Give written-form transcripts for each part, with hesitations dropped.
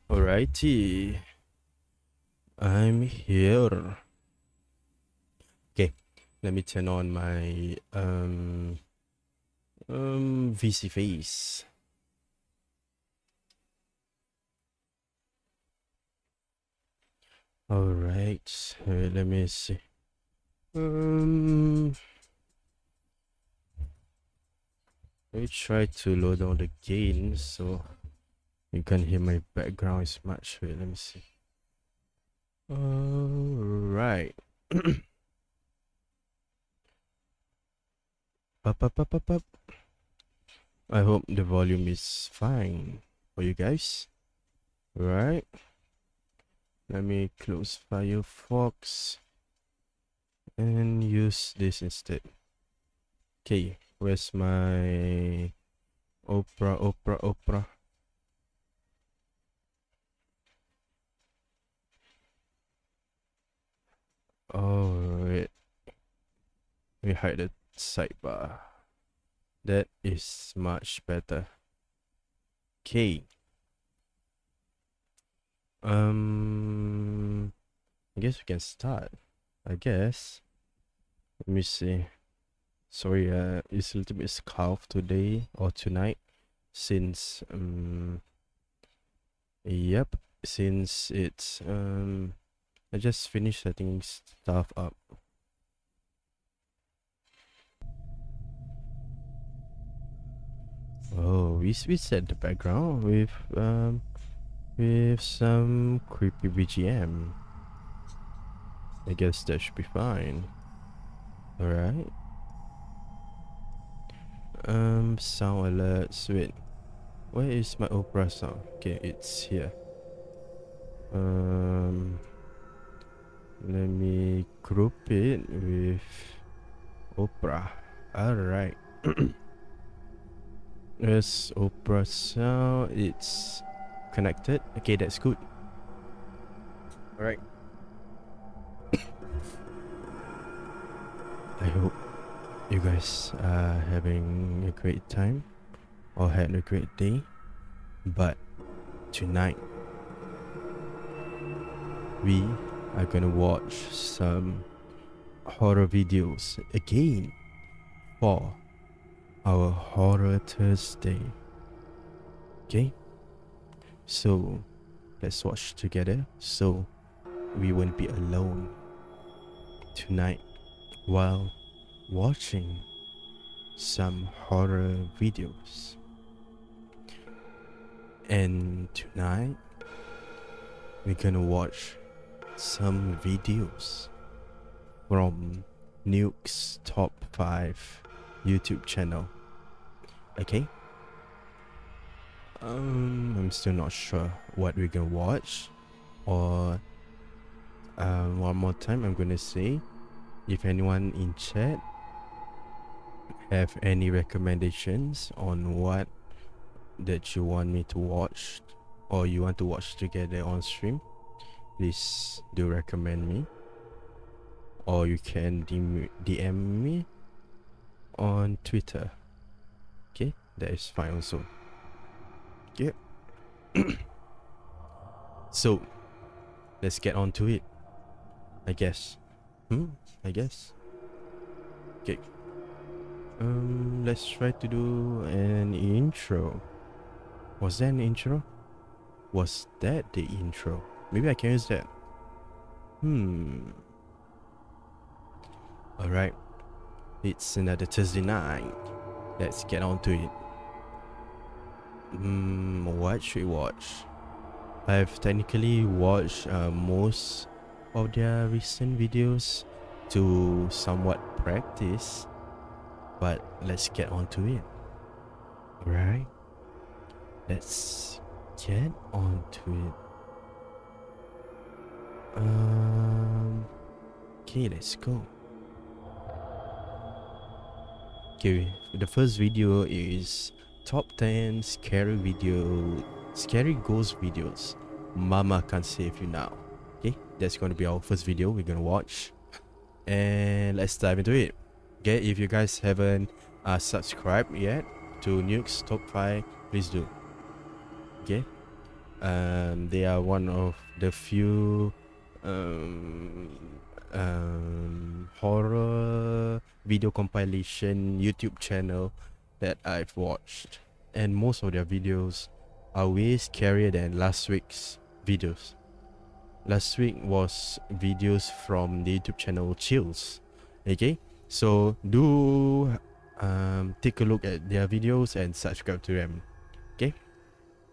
Alrighty, I'm here. Okay, let me turn on my VC face. Alright, let me see. Let me try to load down the gain so you can hear my background as much. Wait, let me see. Alright. Up. I hope the volume is fine for you guys. Right. Let me close Firefox and use this instead. Okay, where's my Opera? Alright. Let me hide the sidebar. That is much better. Okay. I guess we can start. I guess. Let me see. Sorry, it's a little bit scarf today or tonight since yep, since it's I just finished setting stuff up. Oh, we set the background with some creepy BGM. I guess that should be fine. Alright. Sound alerts. Wait, where is my Opera sound? Okay, it's here. Let me group it with Opera. Alright. Yes, Opera sound. It's connected. Okay, that's good. Alright. I hope you guys are having a great time or had a great day. But tonight we are gonna watch some horror videos again for our Horror Thursday. Okay? So let's watch together so we won't be alone tonight while watching some horror videos. And tonight we're gonna watch some videos from Nuke's top 5 YouTube channel. Okay? I'm still not sure what we're gonna watch, or one more time I'm gonna say, if anyone in chat have any recommendations on what that you want me to watch or you want to watch together on stream, please do recommend me, or you can DM me on Twitter. Okay, that is fine also. Okay. So let's get on to it, I guess. I guess. Okay. Let's try to do an intro. Was that an intro? Was that the intro? Maybe I can use that. Alright. It's another Thursday night. Let's get on to it. What should we watch? I've technically watched most of their recent videos to somewhat practice, but let's get on to it. Alright? Let's get on to it. Okay, let's go. Okay, the first video is top 10 scary ghost videos Mama Can't Save You Now. Okay, that's going to be our first video we're gonna watch, and let's dive into it. Okay, if you guys haven't subscribed yet to Nuke's top 5, please do. Okay, They are one of the few um, horror video compilation YouTube channel that I've watched, and most of their videos are way scarier than last week's videos. Last week was videos from the YouTube channel Chills. Okay, so do take a look at their videos and subscribe to them. Okay,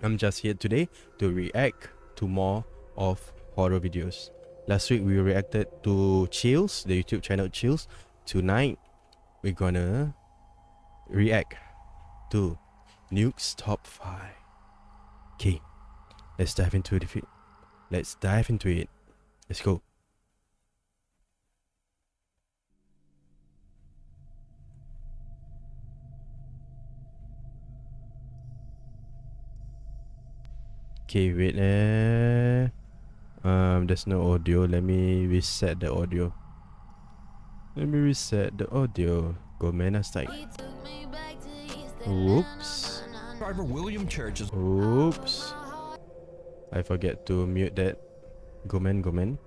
I'm just here today to react to more of horror videos. Last week we reacted to Chills, the YouTube channel Chills. Tonight we're gonna react to Nuke's Top 5. Okay, let's dive into it. Let's dive into it. Let's go. Okay, wait. There's no audio. Let me reset the audio. Go man, like. Oops. Driver William Church is. Oops. I forget to mute that. Go man.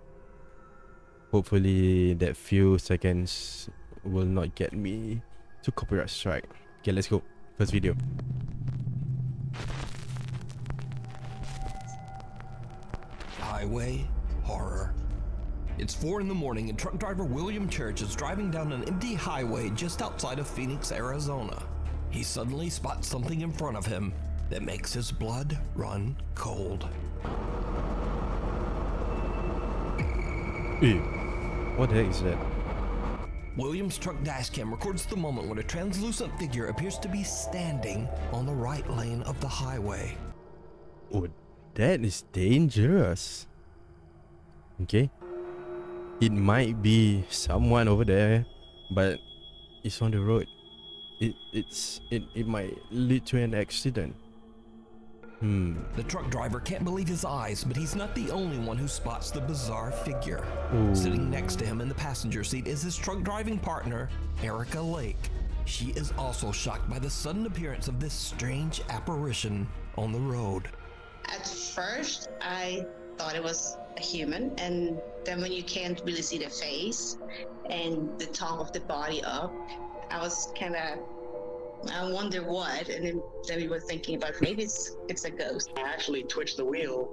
Hopefully that few seconds will not get me to copyright strike. Okay, let's go. First video. Highway horror. It's 4 in the morning and truck driver William Church is driving down an empty highway just outside of Phoenix, Arizona. He suddenly spots something in front of him that makes his blood run cold. Ew. What the heck is that? William's truck dashcam records the moment when a translucent figure appears to be standing on the right lane of the highway. Oh, that is dangerous. Okay. It might be someone over there, but it's on the road. It might lead to an accident. The truck driver can't believe his eyes, but he's not the only one who spots the bizarre figure. Ooh. Sitting next to him in the passenger seat is his truck driving partner, Erica Lake. She is also shocked by the sudden appearance of this strange apparition on the road. At first, I thought it was a human, and then when you can't really see the face and the top of the body up, I was kind of, I wonder what, and then we were thinking about maybe it's a ghost. I actually twitched the wheel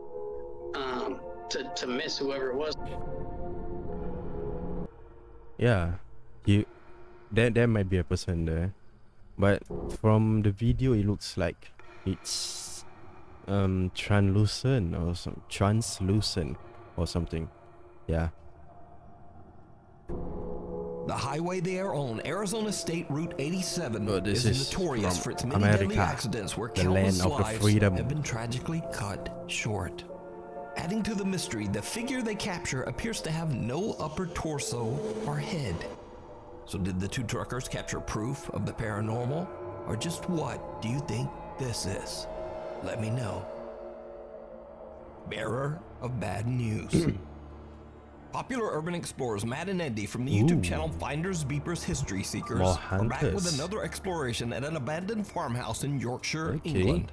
to miss whoever it was. Yeah, there might be a person there, but from the video it looks like it's translucent or something. Yeah. The highway they are on, Arizona State Route 87, this is is notorious from for its many deadly America, accidents where the countless land of the lives freedom. have been tragically cut short. Adding to the mystery, the figure they capture appears to have no upper torso or head. So did the two truckers capture proof of the paranormal? Or just what do you think this is? Let me know. Bearer of bad news. Popular urban explorers Matt and Andy from the YouTube channel Finders Beepers History Seekers More are back with hunters. another exploration at an abandoned farmhouse in Yorkshire, Okay. England.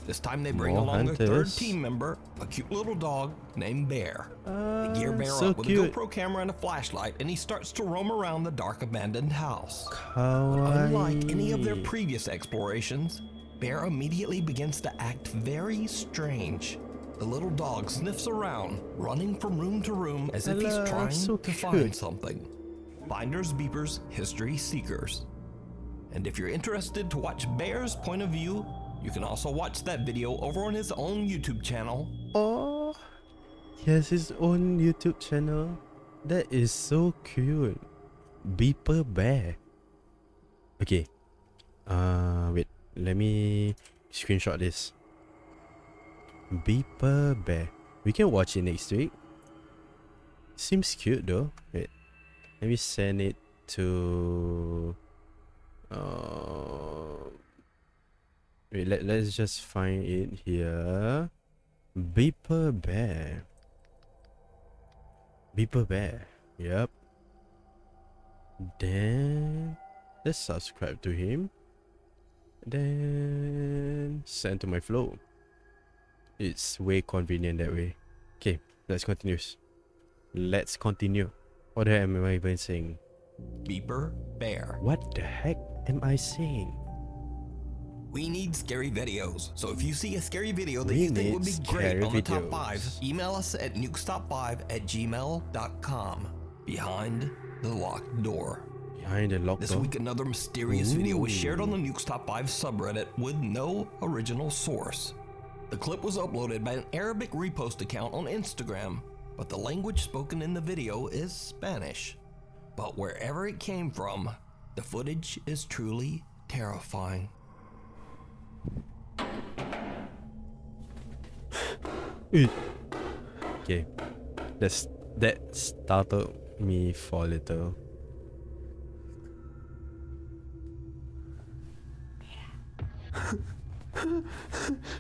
This time they bring More along their third hunters. team member, a cute little dog named Bear. They gear Bear so up with cute. a GoPro camera and a flashlight, and he starts to roam around the dark abandoned house. Kawaii. Unlike any of their previous explorations, Bear immediately begins to act very strange. The little dog sniffs around, running from room to room as if he's Hello, trying so to cute. find something. Finders Beepers History Seekers. And if you're interested to watch Bear's point of view, you can also watch that video over on his own YouTube channel. Oh, he has his own YouTube channel. That is so cute. Beeper Bear. Okay. Wait. Let me screenshot this. Beeper Bear. We can watch it next week. Seems cute though. Wait. Let me send it to. Wait. Let's just find it here. Beeper Bear. Beeper Bear. Yep. Then let's subscribe to him. Then send to my flow. It's way convenient that way. Okay, let's continue. Let's continue. What the heck am I even saying? Beeper Bear. What the heck am I saying? We need scary videos. So if you see a scary video that We you think would be need great scary on the top videos. 5, email us at nukestop5@gmail.com. Behind the locked door. Behind the locked This door? week, another mysterious video was shared on the Nukes Top 5 subreddit with no original source. The clip was uploaded by an Arabic repost account on Instagram, but the language spoken in the video is Spanish. But wherever it came from, the footage is truly terrifying. Okay, that startled me for a little.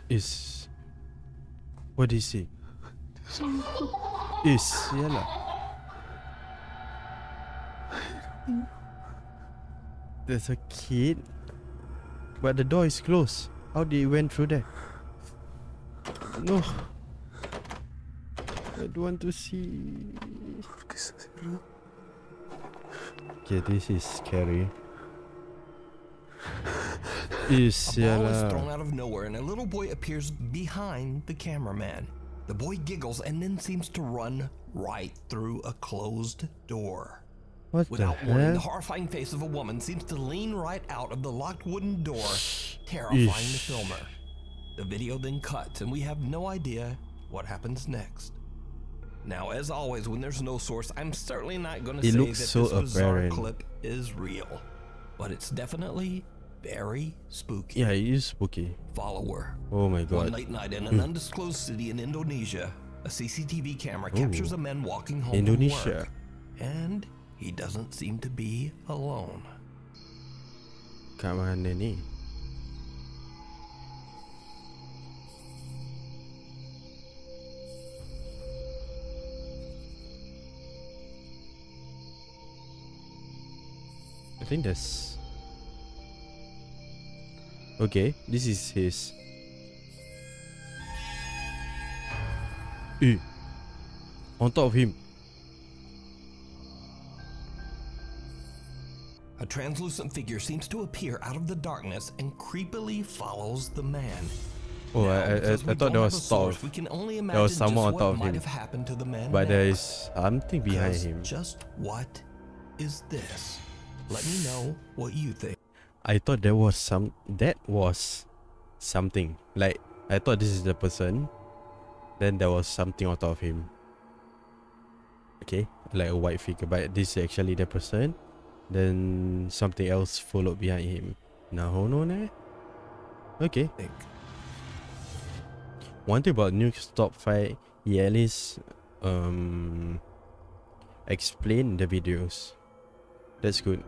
Is what is he? Is Ciela? There's a kid, but the door is closed. How did he went through there? No, I don't want to see. Okay, this is scary. Is A ball is Ciela? thrown out of nowhere and a little boy appears behind the cameraman. The boy giggles and then seems to run right through a closed door. What Without the warning, the hell? horrifying face of a woman seems to lean right out of the locked wooden door, terrifying the filmer. The video then cuts and we have no idea what happens next. Now, as always, when there's no source, I'm certainly not going to It say looks that so this bizarre apparent. clip is real, but it's definitely very spooky. Yeah, it is spooky. Follower. Oh my One god. late night in an undisclosed city in Indonesia, a CCTV camera captures a man walking home from Indonesia. work, and he doesn't seem to be alone. Kat mana ni? I think that's okay. This is his. On top of him. A translucent figure seems to appear out of the darkness and creepily follows the man. Oh, Now, because we I thought don't there have was a source, top, we can only there imagine was just someone on what top of might him. have happened to the man But there next. is something behind 'Cause him. Just what is this? Let me know what you think. I thought that was something. Like I thought this is the person. Then there was something on top of him. Okay, like a white figure, but this is actually the person. Then something else followed behind him. No, no, no. Okay. One thing about Nuke's top 5, he at least explain the videos. That's good.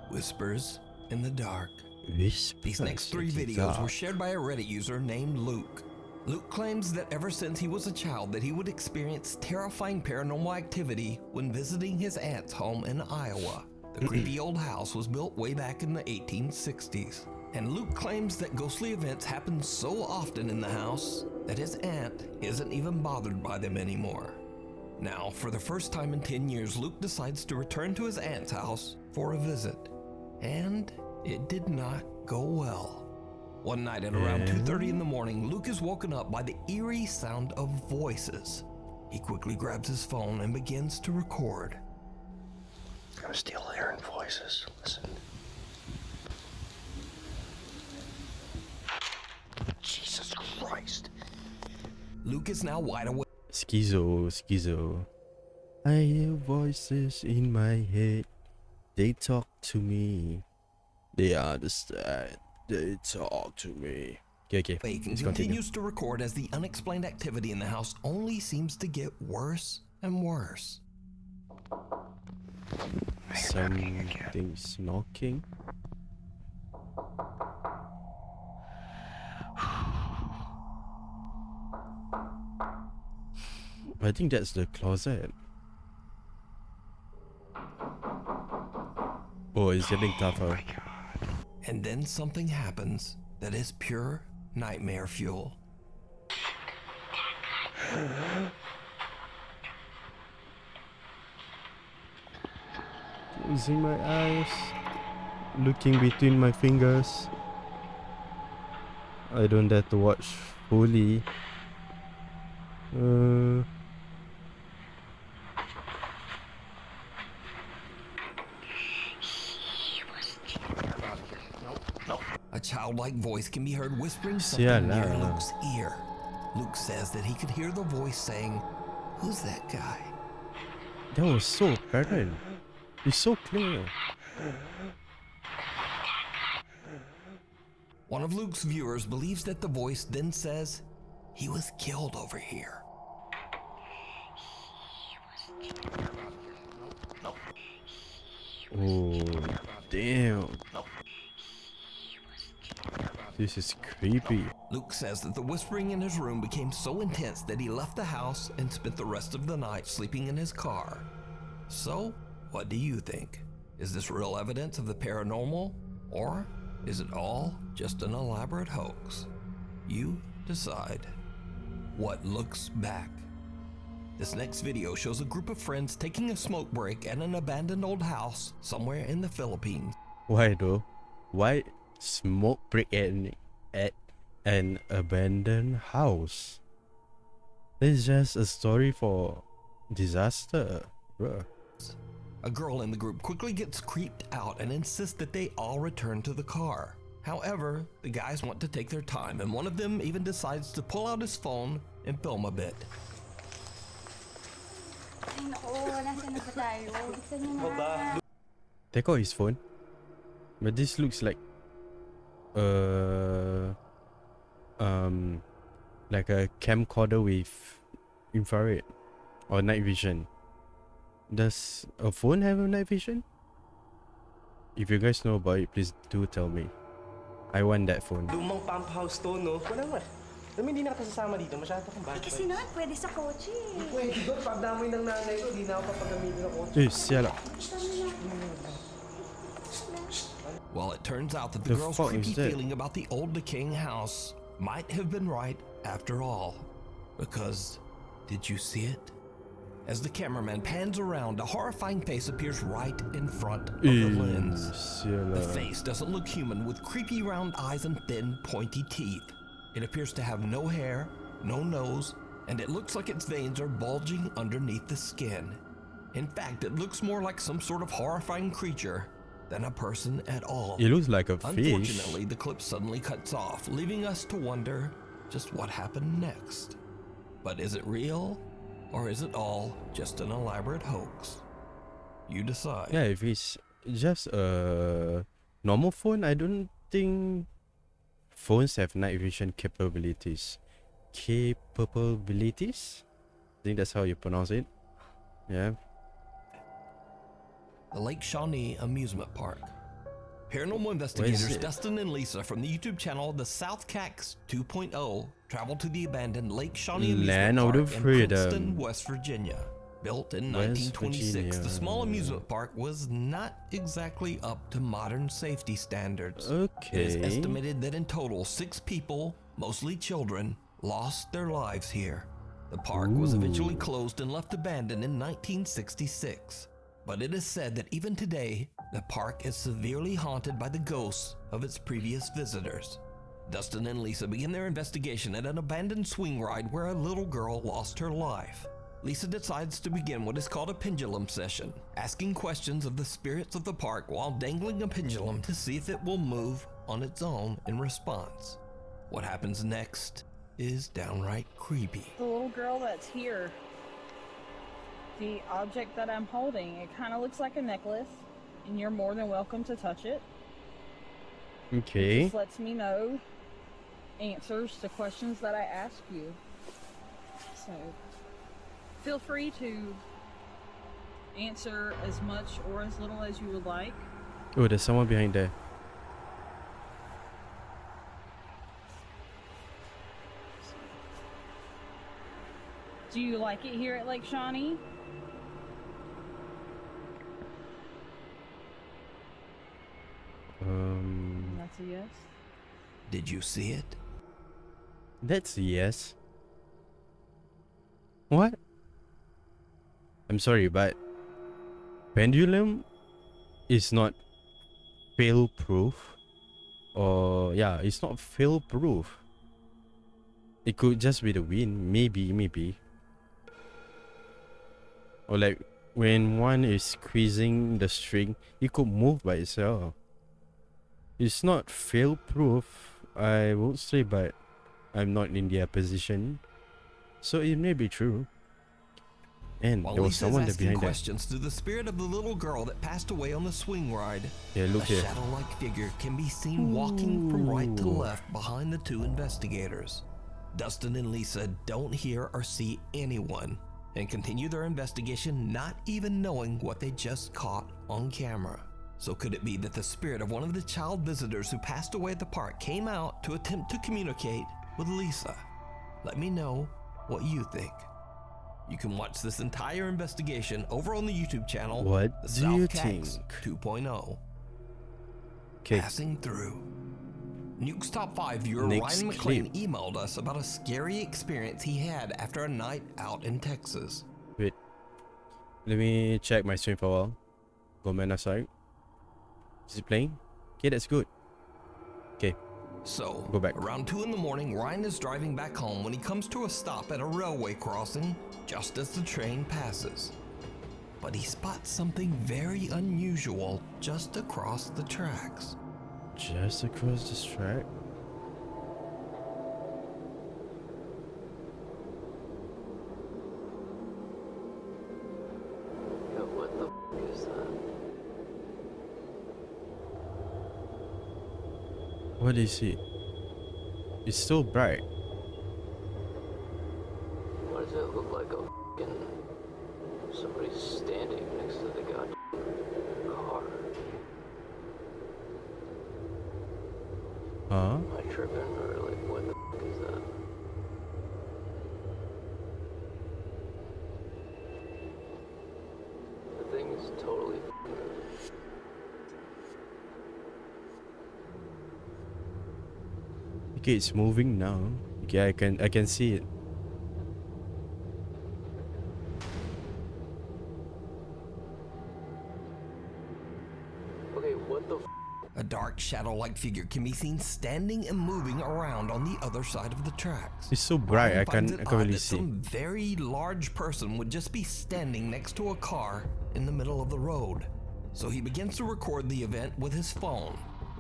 Whispers in the dark. Whispers These next 3 in the videos were dark. shared by a Reddit user named Luke. Luke claims that ever since he was a child that he would experience terrifying paranormal activity when visiting his aunt's home in Iowa. The creepy old house was built way back in the 1860s. And Luke claims that ghostly events happen so often in the house that his aunt isn't even bothered by them anymore. Now, for the first time in 10 years, Luke decides to return to his aunt's house for a visit. And it did not go well. One night at around 2:30 in the morning, Luke is woken up by the eerie sound of voices. He quickly grabs his phone and begins to record. I'm still hearing voices. Listen. Jesus Christ. Luke is now wide awake. Schizo. I hear voices in my head. They talk to me. They understand. They talk to me. Okay. And Let's continue. continues to record as the unexplained activity in the house only seems to get worse and worse. Something's knocking. I think that's the closet. Oh, it's getting tougher. And then something happens that is pure nightmare fuel. Closing my eyes, looking between my fingers. I don't dare to watch fully. A childlike voice can be heard whispering something near Luke's ear. Luke says that he could hear the voice saying, "Who's that guy?" That was so apparent. It's so clear. One of Luke's viewers believes that the voice then says, "He was killed over here." Oh, damn. This is creepy. Luke says that the whispering in his room became so intense that he left the house and spent the rest of the night sleeping in his car. So, what do you think? Is this real evidence of the paranormal, or is it all just an elaborate hoax? You decide. What looks back? This next video shows a group of friends taking a smoke break at an abandoned old house somewhere in the Philippines. Why though? Why smoke break at an abandoned house? It's just a story for disaster, bruh. A girl in the group quickly gets creeped out and insists that they all return to the car. However, the guys want to take their time, and one of them even decides to pull out his phone and film a bit. Take out his phone. But this looks like like a camcorder with infrared or night vision. Does a phone have a night vision? If you guys know about it, please do tell me. I want that phone. Lumang pump house to, no? Wala naman. Alam mo, hindi na kasasama dito. Masyado kang bata. Kasi naman, pwede sa kotse. Pwede doon. Pagdamoy ng nanay ko, hindi na ako papagamitin ng kotse. Eh, siala. Well, it turns out that The the girl's fuck creepy is that? feeling about the old decaying house might have been right after all. Because, did you see it? As the cameraman pans around, a horrifying face appears right in front of the lens. The face doesn't look human, with creepy round eyes and thin, pointy teeth. It appears to have no hair, no nose, and it looks like its veins are bulging underneath the skin. In fact, it looks more like some sort of horrifying creature than a person at all. It looks like a fish. Unfortunately, the clip suddenly cuts off, leaving us to wonder just what happened next. But is it real, or is it all just an elaborate hoax? You decide. Yeah, if it's just a normal phone, I don't think phones have night vision capabilities. Capabilities? I think that's how you pronounce it. Yeah. The Lake Shawnee Amusement Park. Paranormal investigators Dustin and Lisa from the YouTube channel The South Cax 2.0 traveled to the abandoned Lake Shawnee Land Amusement of Park the in Freedom. Princeton, West Virginia. Built in West 1926, Virginia. the small amusement park was not exactly up to modern safety standards. Okay. It is estimated that in total, 6 people, mostly children, lost their lives here. The park was eventually closed and left abandoned in 1966. But it is said that even today, the park is severely haunted by the ghosts of its previous visitors. Dustin and Lisa begin their investigation at an abandoned swing ride where a little girl lost her life. Lisa decides to begin what is called a pendulum session, asking questions of the spirits of the park while dangling a pendulum to see if it will move on its own in response. What happens next is downright creepy. The little girl that's here, the object that I'm holding, it kind of looks like a necklace, and you're more than welcome to touch it. It Okay. just lets me know answers to questions that I ask you. So feel free to answer as much or as little as you would like. Oh, there's someone behind there. Do you like it here at Lake Shawnee? That's a yes. Did you see it? That's a yes. What? I'm sorry, but pendulum is not fail proof. Or yeah, it's not fail proof. It could just be the wind, maybe. Or like when one is squeezing the string, it could move by itself. It's not fail proof, I would say, but I'm not in their position, so it may be true. And While there was Lisa's someone there asking behind that. questions to the spirit of the little girl that passed away on the swing ride, Yeah, look a here. shadow-like figure can be seen walking from right to left behind the two investigators. Dustin and Lisa don't hear or see anyone and continue their investigation, not even knowing what they just caught on camera. So could it be that the spirit of one of the child visitors who passed away at the park came out to attempt to communicate with Lisa? Let me know what you think. You can watch this entire investigation over on the YouTube channel, What The do South you Cags think? 2.0. Okay, Passing through. Nuke's Top 5 viewer Next Ryan McLean clip. emailed us about a scary experience he had after a night out in Texas. wait. Let me check my stream for a while. Go man aside. Is it playing? Okay, that's good. Okay, So, Go back. around 2 in the morning, Ryan is driving back home when he comes to a stop at a railway crossing just as the train passes. But he spots something very unusual just across the tracks. just across this track. Yo, what the f is that? What is it? It's so bright. Why does it look like a f***ing somebody's standing next to the goddamn car? Huh? Am I tripping or like what the f*** is that? The thing is totally f***ing Okay, it's moving now. Okay, I can see it. Okay, what the f***? A dark shadow-like figure can be seen standing and moving around on the other side of the tracks. It's so bright. Ryan I finds can't it odd really that see. some very large person would just be standing next to a car in the middle of the road. So he begins to record the event with his phone.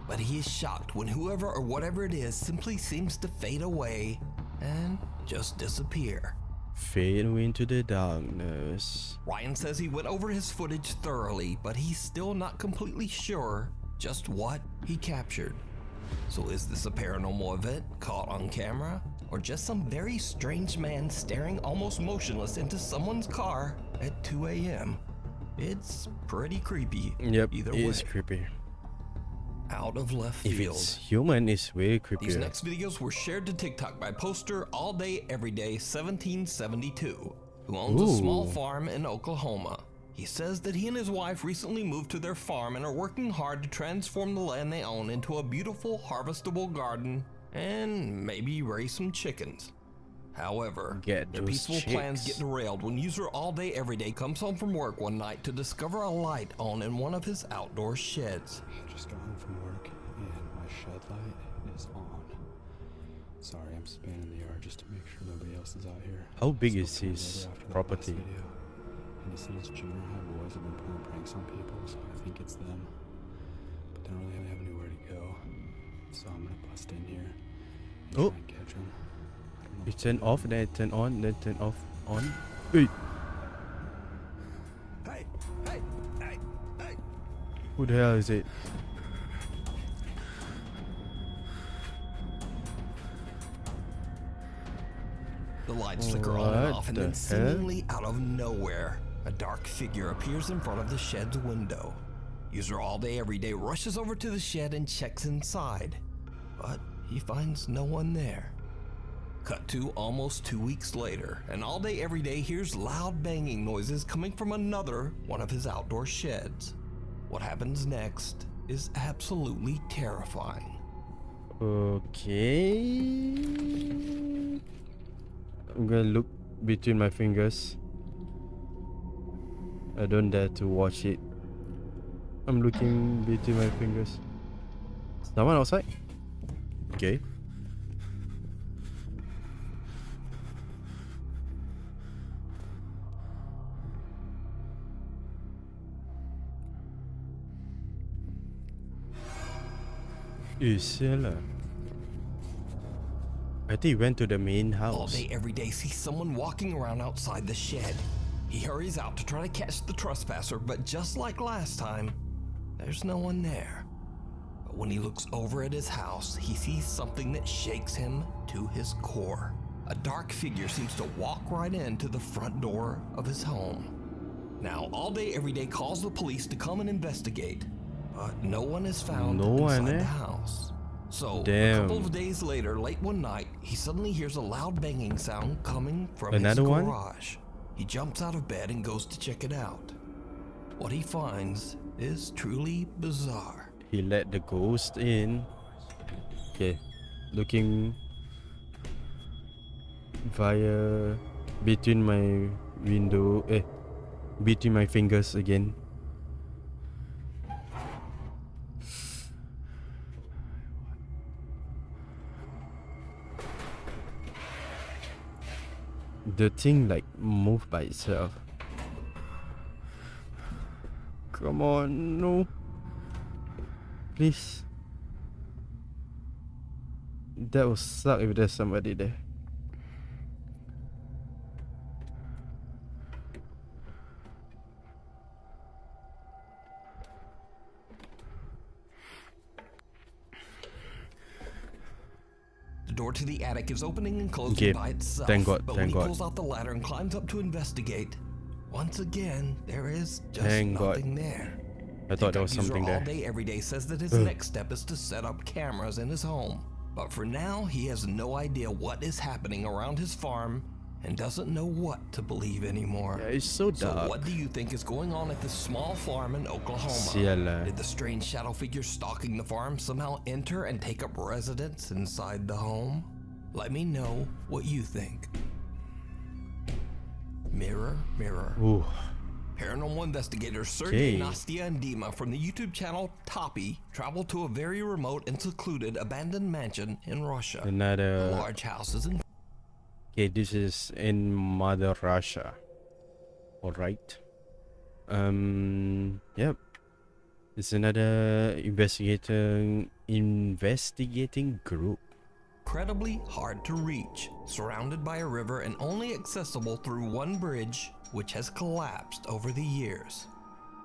But he is shocked when whoever or whatever it is simply seems to fade away and just disappear. Fade away into the darkness. Ryan says he went over his footage thoroughly, but he's still not completely sure just what he captured. So is this a paranormal event caught on camera? Or just some very strange man staring almost motionless into someone's car at 2 a.m.? It's pretty creepy. Yep, Either it way. is creepy. Out of left If field. it's human, it's way These creepier. next videos were shared to TikTok by poster All Day Everyday 1772, who owns a small Ooh. farm in Oklahoma. He says that he and his wife recently moved to their farm and are working hard to transform the land they own into a beautiful harvestable garden and maybe raise some chickens. However, Get their those peaceful plans chicks. get derailed when user All Day Everyday comes home from work one night to discover a light on in one of his outdoor sheds. Just got home from work and my shed light is on. Sorry, I'm spanning the yard just to make sure nobody else is out here. How big Spoke is to my his neighbor after that property? last video, and he said his junior high boys have been playing pranks on people, so I think it's them. But they don't really have anywhere to go, so I'm gonna bust in here and Oh. try and catch them. You turn off, then turn on, then turn off, on. Wait, Hey, hey, hey, hey. who the hell is it? The lights flicker on and What off, and the then heck? seemingly out of nowhere, a dark figure appears in front of the shed's window. User All Day Everyday rushes over to the shed and checks inside, but he finds no one there. Cut to almost 2 weeks later, and All Day Everyday hears loud banging noises coming from another one of his outdoor sheds. What happens next is absolutely terrifying. Okay. I'm gonna look between my fingers. I don't dare to watch it. I'm looking between my fingers. Someone outside? Okay. Sial lah. I think he went to the main All house. day, every day, sees someone walking around outside the shed. He hurries out to try to catch the trespasser, but just like last time, there's no one there. But when he looks over at his house, he sees something that shakes him to his core. A dark figure seems to walk right into the front door of his home. Now, All Day, Every Day calls the police to come and investigate, but no one is found inside the house. So, a couple of days later, late one night, he suddenly hears a loud banging sound coming from his garage. He jumps out of bed and goes to check it out. What he finds is truly bizarre. He let the ghost in. Okay. Looking via between my window, between my fingers again. The thing like moved by itself. Come on, no. Please. That would suck if there's somebody there. The door to the attic is opening and closing by itself. Thank God, but when he pulls out the ladder and climbs up to investigate, once again, there is just nothing there. I thought there was something there. All Day, Every Day says that his next step is to set up cameras in his home. But for now, he has no idea what is happening around his farm and doesn't know what to believe anymore. Yeah, it's so dark. So what do you think is going on at this small farm in Oklahoma? Did the strange shadow figure stalking the farm somehow enter and take up residence inside the home? Let me know what you think. Mirror, mirror. Ooh. Paranormal investigators Sergey, Nastya, and Dima from the YouTube channel Toppy traveled to a very remote and secluded abandoned mansion in Russia. Another large houses and okay, this is in Mother Russia. Alright. Yep. It's another investigating group. incredibly hard to reach, surrounded by a river and only accessible through one bridge, which has collapsed over the years.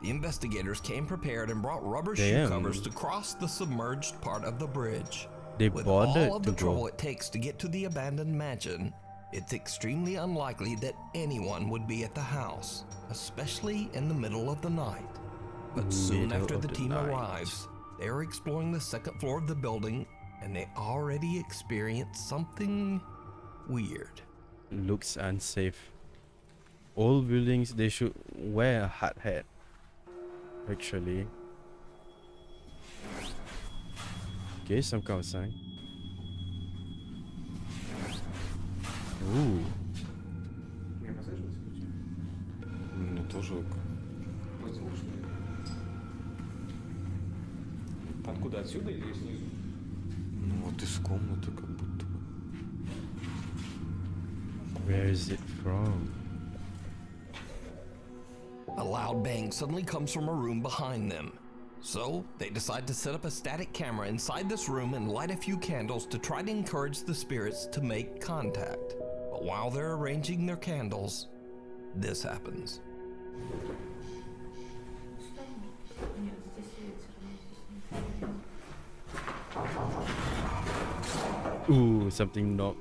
The investigators came prepared and brought rubber shoe covers to cross the submerged part of the bridge. With all of the trouble it takes to get to the abandoned mansion, it's extremely unlikely that anyone would be at the house, especially in the middle of the night. But soon after the team arrives, they are exploring the second floor of the building and they already experienced something weird. Looks unsafe. All buildings, they should wear a hard hat. Actually. Okay, some kind of sign. Ooh. Ну, тоже воздушный. Откуда, отсюда или снизу? Ну, вот из комнаты как будто бы. Where is it from? A loud bang suddenly comes from a room behind them. So, they decide to set up a static camera inside this room and light a few candles to try to encourage the spirits to make contact. But while they're arranging their candles, this happens. Ooh, something knocked.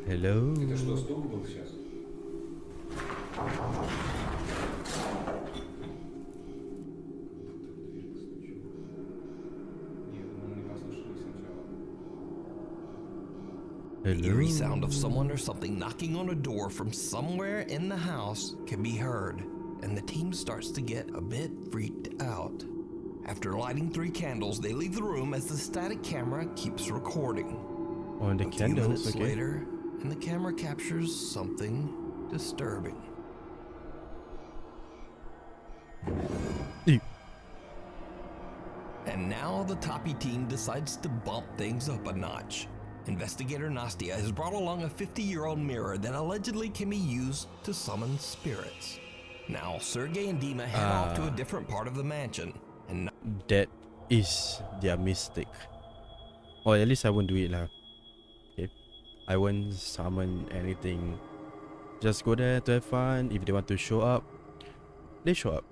Hello? Это что, стук был сейчас? The eerie sound of someone or something knocking on a door from somewhere in the house can be heard, and the team starts to get a bit freaked out. After lighting 3 candles, they leave the room as the static camera keeps recording. On the A few candles, minutes okay. later, and the camera captures something disturbing. Ew. And now the Toppy team decides to bump things up a notch. Investigator Nastia has brought along a 50-year-old mirror that allegedly can be used to summon spirits. Now, Sergey and Dima head off to a different part of the mansion, and That is their mistake. Or at least I won't do it lah. Okay. I won't summon anything. Just go there to have fun. If they want to show up, they show up.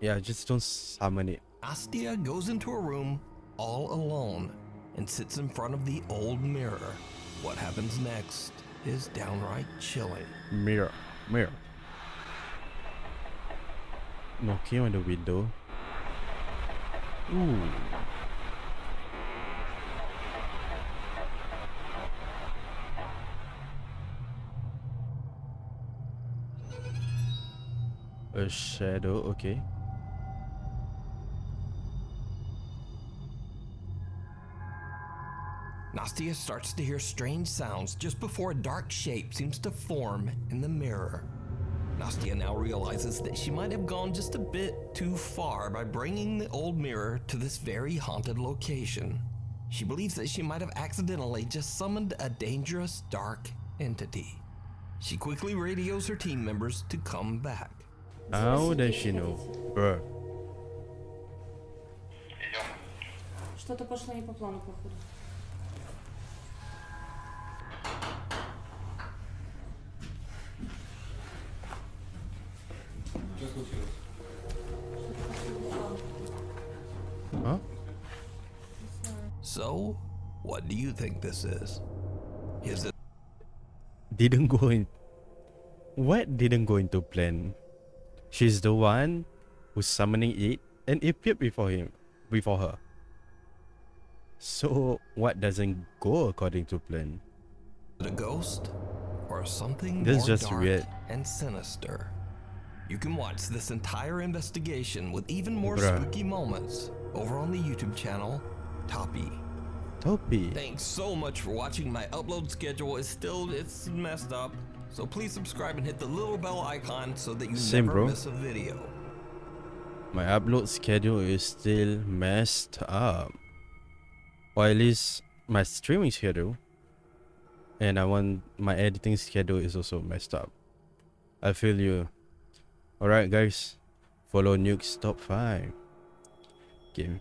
Yeah, just don't summon it. Nastia goes into a room all alone and sits in front of the old mirror. What happens next is downright chilling. Mirror. Mirror. Knocking on the window. Ooh. A shadow, okay. Nastia starts to hear strange sounds just before a dark shape seems to form in the mirror. Nastia now realizes that she might have gone just a bit too far by bringing the old mirror to this very haunted location. She believes that she might have accidentally just summoned a dangerous dark entity. She quickly radios her team members to come back. How does she know? Bruh. Что-то пошло не по плану, походу. Huh? So, what do you think this is? Is it Didn't go in. What didn't go into plan? She's the one who's summoning it and it appeared before her. So what doesn't go according to plan? a ghost or something This is more just dark weird. and sinister? You can watch this entire investigation with even more Bruh. spooky moments over on the YouTube channel Toppy. Topi. Thanks so much for watching. My upload schedule is it's messed up, so please subscribe and hit the little bell icon so that you Same, never bro. miss a video. My upload schedule is still messed up. Or at least my streaming schedule. And I want my editing schedule is also messed up. I feel you. Alright guys. Follow Nuke's top 5. Okay,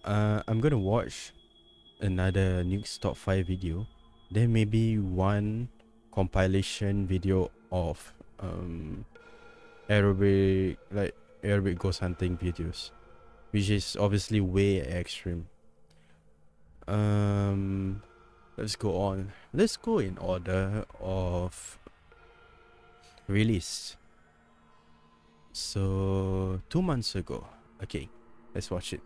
I'm gonna watch another Nuke's top 5 video. Then maybe one compilation video of aerobic ghost hunting videos, which is obviously way extreme. Let's go on. Let's go in order of release. So 2 months ago. Okay, let's watch it.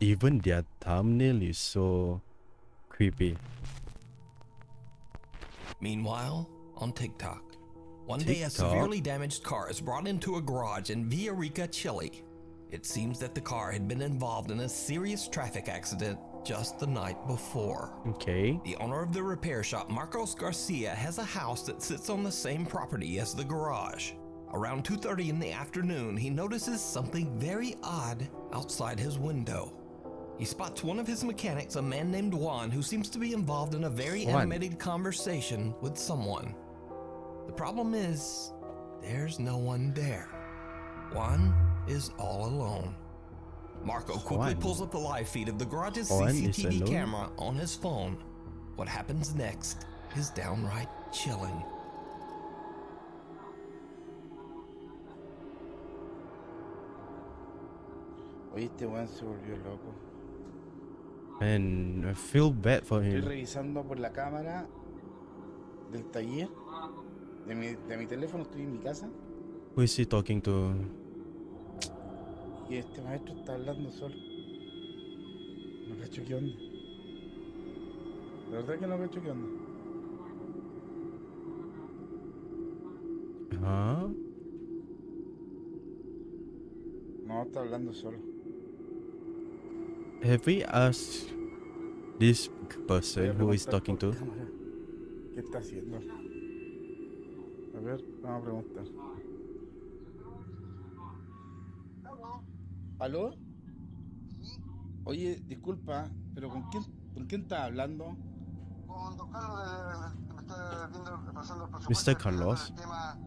Even their thumbnail is so creepy. Meanwhile, on TikTok, one day a TikTok? severely damaged car is brought into a garage in Villarica, Chile. It seems that the car had been involved in a serious traffic accident just the night before. Okay. The owner of the repair shop, Marcos Garcia, has a house that sits on the same property as the garage. Around 2:30 in the afternoon, he notices something very odd outside his window. He spots one of his mechanics, a man named Juan, who seems to be involved in a very Juan. animated conversation with someone. The problem is, there's no one there. Juan is all alone. Marco quickly Juan. pulls up the live feed of the garage's Juan is CCTV alone? camera on his phone. What happens next is downright chilling. Oye, este weón se volvió loco. And I feel bad for Estoy him. revisando por la cámara del taller. De mi teléfono, estoy en mi casa. Who is he talking to? Y este maestro está hablando solo. No cacho qué onda. La verdad que no cacho qué onda. Huh? No, está hablando solo. Have we asked this Voy person a who is preguntar talking por to? cámara. ¿Qué está haciendo? A ver, vamos a preguntar. ¿Aló? Oye, disculpa, pero con quién estás hablando? Con don Carlos, que me está viendo, pasando el presupuesto, Mr. explicando Carlos. el tema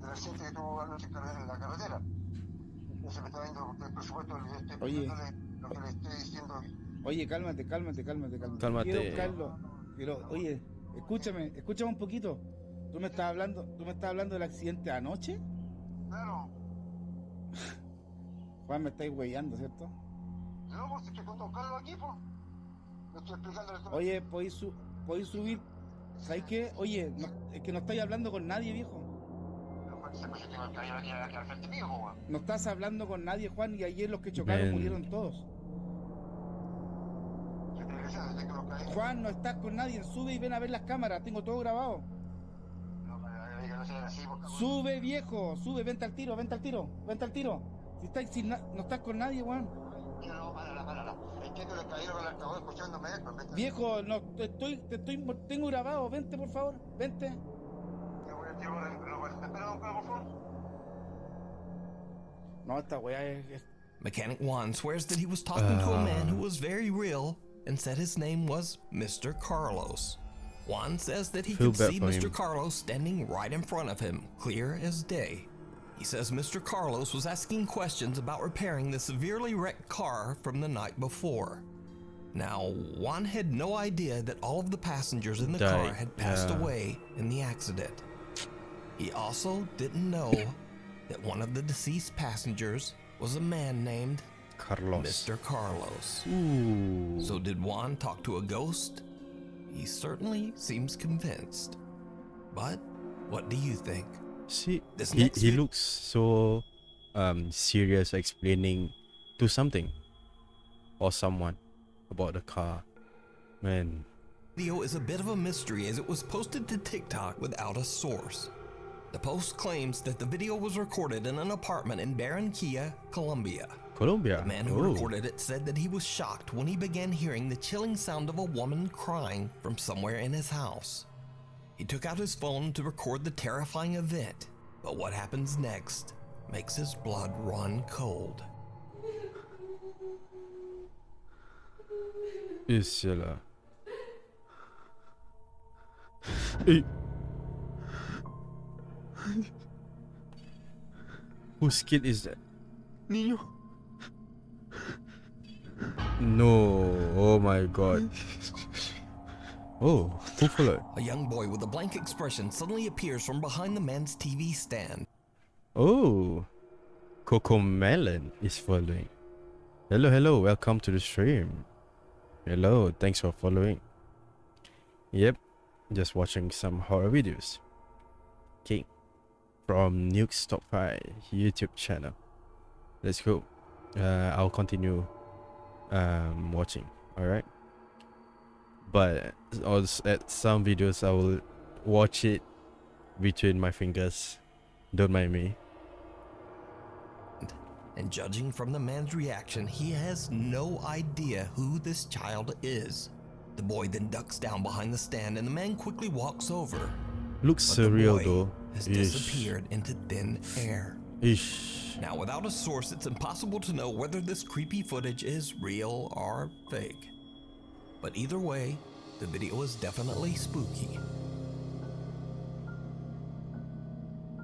del accidente que tuvo anoche en la carretera. Entonces me está viendo el presupuesto, le estoy explicándole lo que le estoy diciendo. Oye, cálmate. Cálmate. Quiero, Carlos, oye, escúchame un poquito. ¿Tú me estás hablando del accidente de anoche? Claro. Juan, me estáis huellando, ¿cierto? No, pues estoy con don Carlos aquí, pues. Le estoy explicándole todo. Oye, ¿podéis subir? ¿Sabes qué? Oye, es que no estáis hablando con nadie, viejo. No estás hablando con nadie, Juan, y ayer los que chocaron murieron todos. Juan, no estás con nadie, sube y ven a ver las cámaras, tengo todo grabado. Sube, viejo, sube, vente al tiro. Si no estás con nadie, Juan. Entiendo que cayeron con el altavoz escuchándome esto. Viejo, no, tengo grabado, vente por favor, vente. No, esta weá es... Mechanic Juan swears that he was talking to a man who was very real and said his name was Mr. Carlos. Juan says that he Feel could bad see for Mr. him. Carlos standing right in front of him, clear as day. He says Mr. Carlos was asking questions about repairing the severely wrecked car from the night before. Now, Juan had no idea that all of the passengers in the car had passed away in the accident. He also didn't know that one of the deceased passengers was a man named Carlos. Mr. Carlos. Ooh. So did Juan talk to a ghost? He certainly seems convinced. But what do you think? See, This he next looks so serious explaining to something or someone about the car. Man, video is a bit of a mystery as it was posted to TikTok without a source. The post claims that the video was recorded in an apartment in Barranquilla, Colombia. Colombia. The man who recorded it said that he was shocked when he began hearing the chilling sound of a woman crying from somewhere in his house. He took out his phone to record the terrifying event, but what happens next makes his blood run cold. Isla. Hey. Whose kid is that? Niño. No. Oh my god. Oh, who followed? A young boy with a blank expression suddenly appears from behind the man's TV stand. Oh, Coco Melon is following. Hello, welcome to the stream. Hello, thanks for following. Yep, just watching some horror videos. Okay, from Nuke's Top 5 YouTube channel. Let's go. I'll continue watching, alright? But also at some videos I will watch it between my fingers. Don't mind me. And judging from the man's reaction, he has no idea who this child is. The boy then ducks down behind the stand and the man quickly walks over. Looks But surreal the boy though. has Ish. disappeared into thin air. Ish. Now, without a source, it's impossible to know whether this creepy footage is real or fake. But either way, the video is definitely spooky.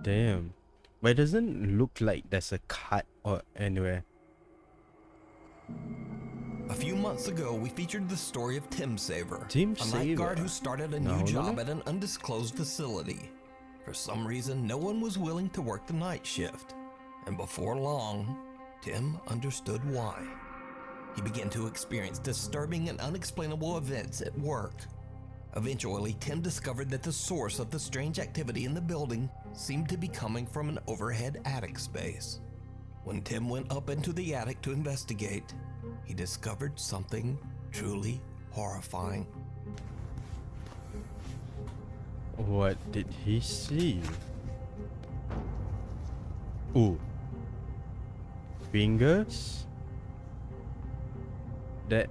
Damn. But it doesn't look like there's a cut or anywhere. A few months ago, we featured the story of Tim Saver, Tim a night guard Saver. who started a No, new no, job no. at an undisclosed facility. For some reason, no one was willing to work the night shift. And before long, Tim understood why. He began to experience disturbing and unexplainable events at work. Eventually, Tim discovered that the source of the strange activity in the building seemed to be coming from an overhead attic space. When Tim went up into the attic to investigate, he discovered something truly horrifying. What did he see? Ooh. fingers. That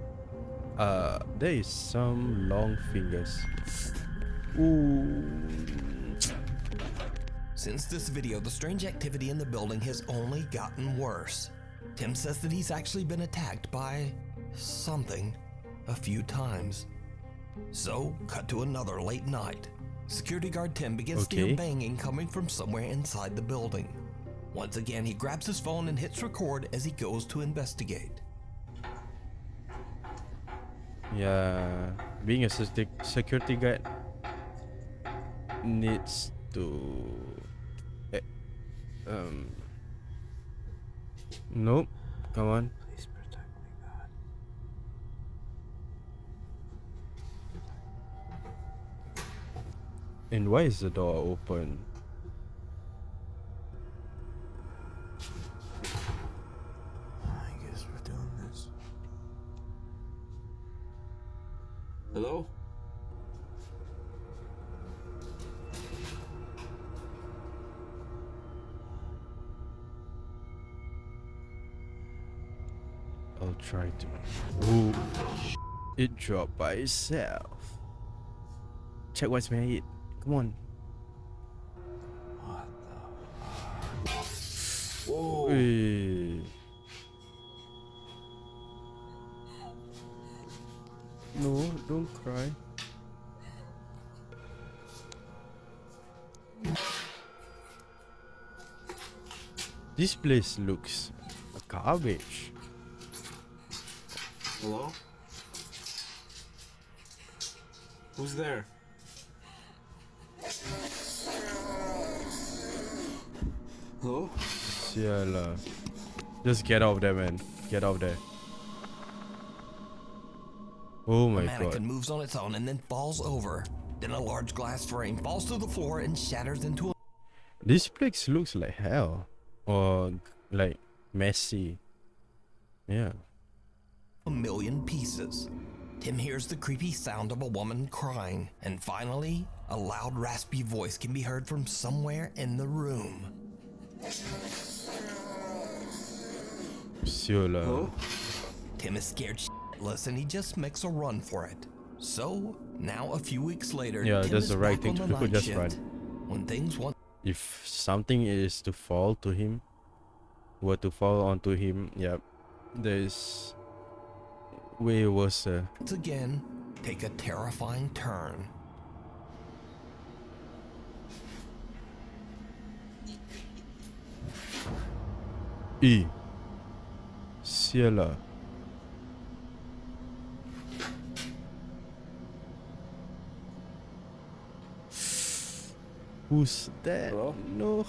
there is some long fingers. Ooh. Since this video, the strange activity in the building has only gotten worse. Tim says that he's actually been attacked by something a few times. So, cut to another late night. Security guard Tim begins to hear banging coming from somewhere inside the building. Once again, he grabs his phone and hits record as he goes to investigate. Yeah, being a security guard needs to nope, come on. Please protect me, God. And why is the door open? I guess we're doing this. Hello? I'll try to. Ooh, it dropped by itself. Check what's behind it. Come on. What the fuck? Whoa. Hey. No, don't cry. This place looks like garbage. Hello? Who's there? Hello? Siala. Just get out of there, man. Get out of there. Oh my The mannequin god. moves on its own and then falls over. Then a large glass frame falls to the floor and shatters into This place looks like hell. Or like messy. Yeah. a million pieces. Tim hears the creepy sound of a woman crying, and finally, a loud, raspy voice can be heard from somewhere in the room. Siala. Hello? Tim is scared shitless and he just makes a run for it. So, now a few weeks later, Yeah, Tim that's is the right back thing on to the do, night just shift. run. When things once If something is to fall to him, were to fall onto him, yep, there's way worse. again take a terrifying turn. Siala. Who's that? Hello? No.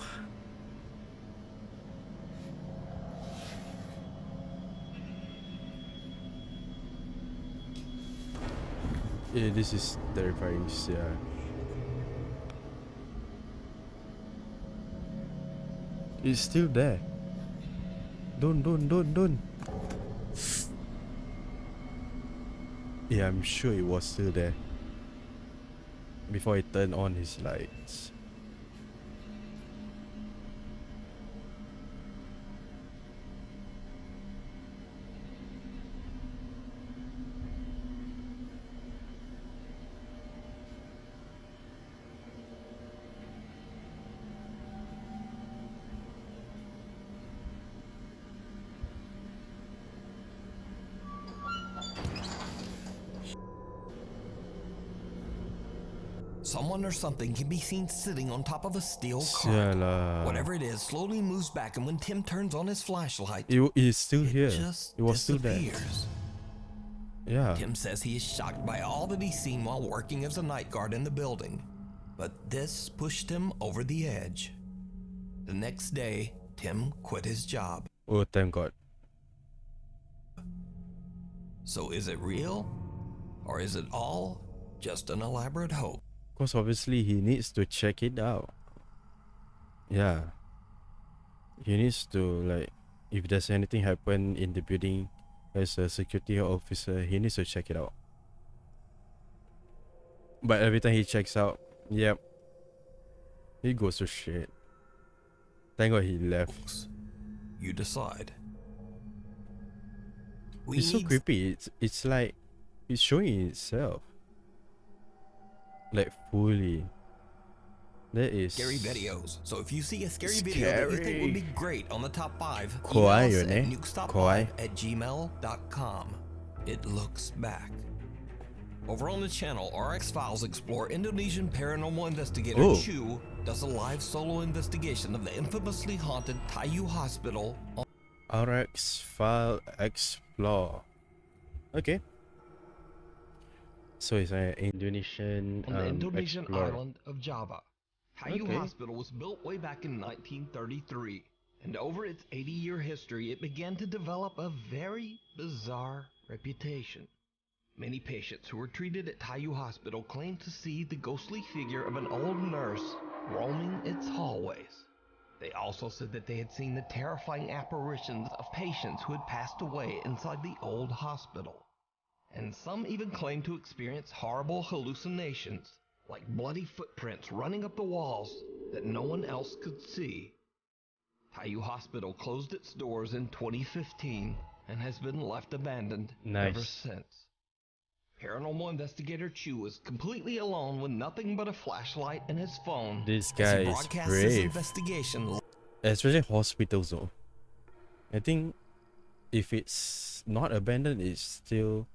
Yeah, this is terrifying. Yeah. It's still there. Don't. Yeah, I'm sure it was still there before he turned on his lights. Someone or something can be seen sitting on top of a steel cart. Siala. Whatever it is slowly moves back, and when Tim turns on his flashlight, It is still it here. just It was still there. disappears. Yeah. Tim says he is shocked by all that he's seen while working as a night guard in the building, but this pushed him over the edge. The next day, Tim quit his job. Oh, thank God. So is it real? Or is it all just an elaborate hoax? Because obviously he needs to check it out. Yeah. He needs to, like, if there's anything happen in the building as a security officer, he needs to check it out. But every time he checks out, yep, he goes to shit. Thank God he left. You decide. It's so creepy. It's like it's showing itself. Like fully. That is Scary videos. So if you see a scary video that you think would be great on the top 5, email Kawaii us yun eh. at nukestop5@gmail.com. It looks back. Over on the channel, RX Files explore Indonesian paranormal investigator Chu does a live solo investigation of the infamously haunted Tayu Hospital. RX File Explore. Okay. So it's an Indonesian On the Indonesian explorer. island of Java. Tayu Hospital was built way back in 1933, and over its 80-year history, it began to develop a very bizarre reputation. Many patients who were treated at Tayu Hospital claimed to see the ghostly figure of an old nurse roaming its hallways. They also said that they had seen the terrifying apparitions of patients who had passed away inside the old hospital. And some even claimed to experience horrible hallucinations, like bloody footprints running up the walls that no one else could see. Tayu Hospital closed its doors in 2015 and has been left abandoned ever since. Paranormal investigator Chu is completely alone with nothing but a flashlight and his phone. This guy is brave. Investigation. Especially hospitals though. I think if it's not abandoned, it's still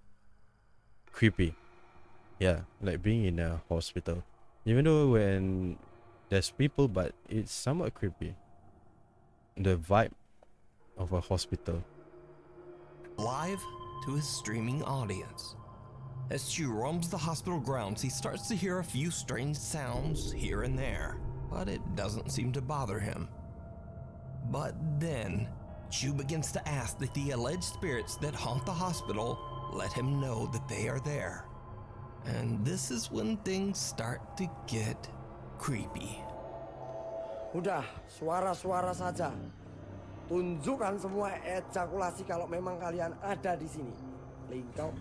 creepy. Yeah, like being in a hospital. Even though when there's people, but it's somewhat creepy. The vibe of a hospital. Live to his streaming audience. As Chu roams the hospital grounds, he starts to hear a few strange sounds here and there, but it doesn't seem to bother him. But then, Chu begins to ask that the alleged spirits that haunt the hospital let him know that they are there. And this is when things start to get creepy. Udah, suara-suara saja. Tunjukkan semua ejakulasi kalau memang kalian ada di sini. Lingkau.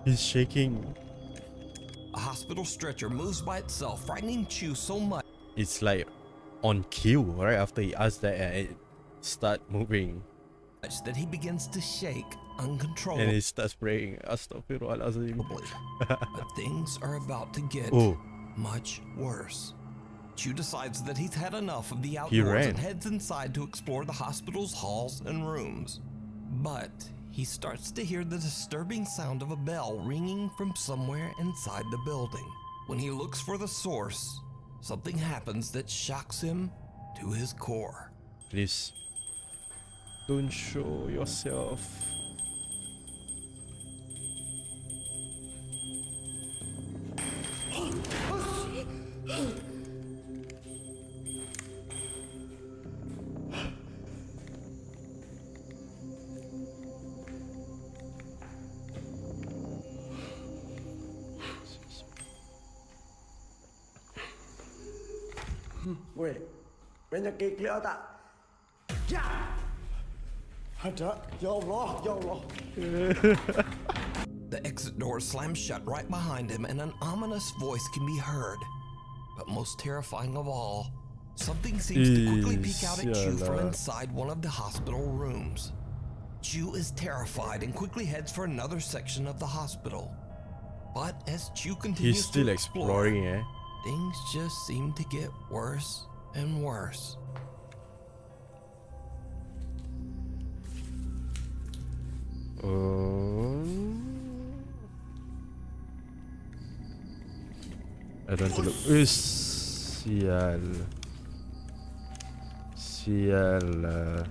He's shaking. A hospital stretcher moves by itself, frightening Chu so much. It's like on cue, right after he asks that, and it start moving. That he begins to shake uncontrollably. And he starts praying, Astaghfirullahalazim. But things are about to get much worse. Chu decides that he's had enough of the outdoors and heads inside to explore the hospital's halls and rooms. But he starts to hear the disturbing sound of a bell ringing from somewhere inside the building. When he looks for the source, something happens that shocks him to his core. Please, don't show yourself. Weh, penyakit dia tak? Ya! Ada, ya Allah, ya Allah. The exit door slams shut right behind him and an ominous voice can be heard. But most terrifying of all, something seems to quickly peek out at Chu from inside one of the hospital rooms. Chu is terrified and quickly heads for another section of the hospital. But as Chu continues to explore, things just seem to get worse and worse. I don't want to look. Sial. Sial.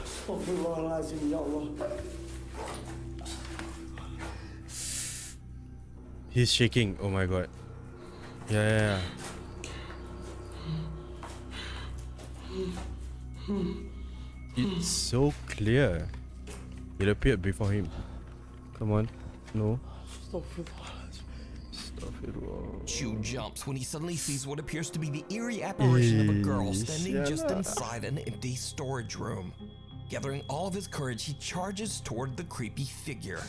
Astagfirullahaladzim, ya Allah. He's shaking. Oh my god. Yeah. It's so clear. It appeared before him. Come on. No. Chu jumps when he suddenly sees what appears to be the eerie apparition of a girl standing just inside an empty storage room. Gathering all of his courage, he charges toward the creepy figure,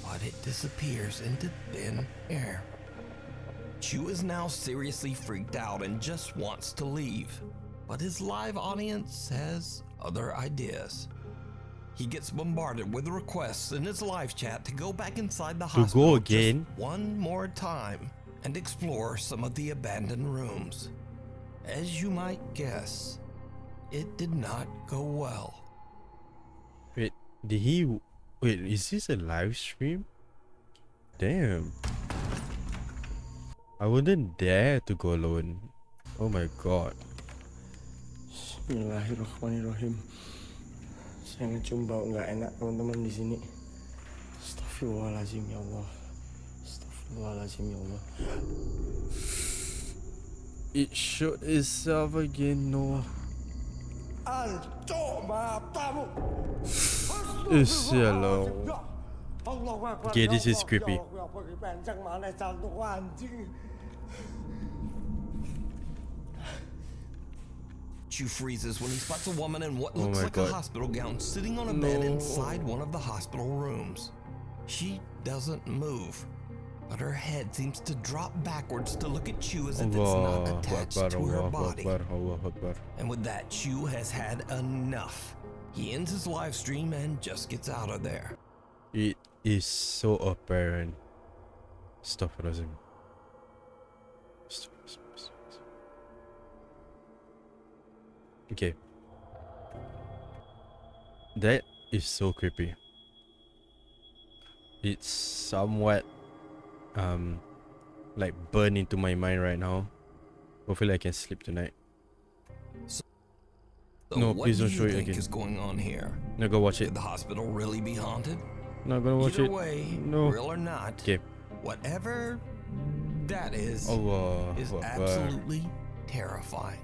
but it disappears into thin air. Chu is now seriously freaked out and just wants to leave, but his live audience has other ideas. He gets bombarded with requests in his live chat to go back inside the hospital again? just one more time and explore some of the abandoned rooms. As you might guess, it did not go well. Wait, is this a live stream? Damn. I wouldn't dare to go alone. Oh my god. Bismillahirrahmanirrahim. Saya ngecium bau nggak enak teman-teman di sini. Astagfirullahaladzim ya Allah. Astagfirullahaladzim ya Allah. It showed itself again, no. Okay, this is creepy. Chu freezes when he spots a woman in what looks like a hospital gown sitting on a bed inside one of the hospital rooms. She doesn't move, but her head seems to drop backwards to look at Chu as if it's not attached to her body. And with that, Chu has had enough. He ends his live stream and just gets out of there. It is so apparent. Stop it, Razim. Okay. That is so creepy. It's somewhat like burned into my mind right now. Hopefully I can sleep tonight. So No, what please do don't you show it think again. is going on here? No, go watch Could it. the hospital really be haunted? Not gonna watch Either it. way, No. real or not, Okay. whatever that is Allah is Akbar. absolutely terrifying.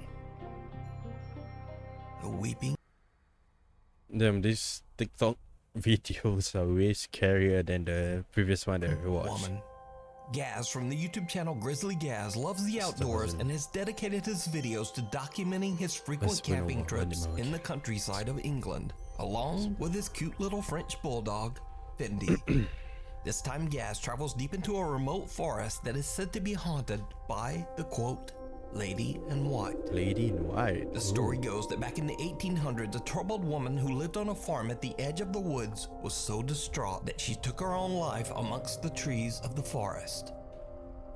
The weeping. Damn, these TikTok videos are way scarier than the previous one that we watched. Woman. Gaz from the YouTube channel Grizzly Gaz loves the outdoors and has dedicated his videos to documenting his frequent camping trips in the countryside of England, along with his cute little French bulldog, Fendi. This time Gaz travels deep into a remote forest that is said to be haunted by the quote, Lady in White. Lady in White. The story goes that back in the 1800s, a troubled woman who lived on a farm at the edge of the woods was so distraught that she took her own life amongst the trees of the forest.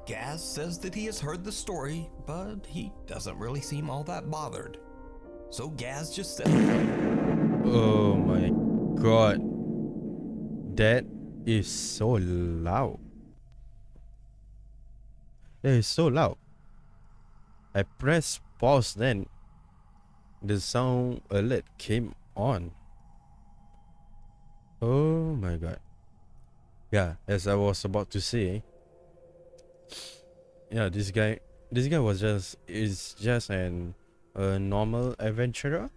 Gaz says that he has heard the story, but he doesn't really seem all that bothered. So Gaz just said, Oh my god. That is so loud. That is so loud. I pressed pause, then the sound alert came on. Oh my god. Yeah, as I was about to say, yeah, this guy is just a normal adventurer,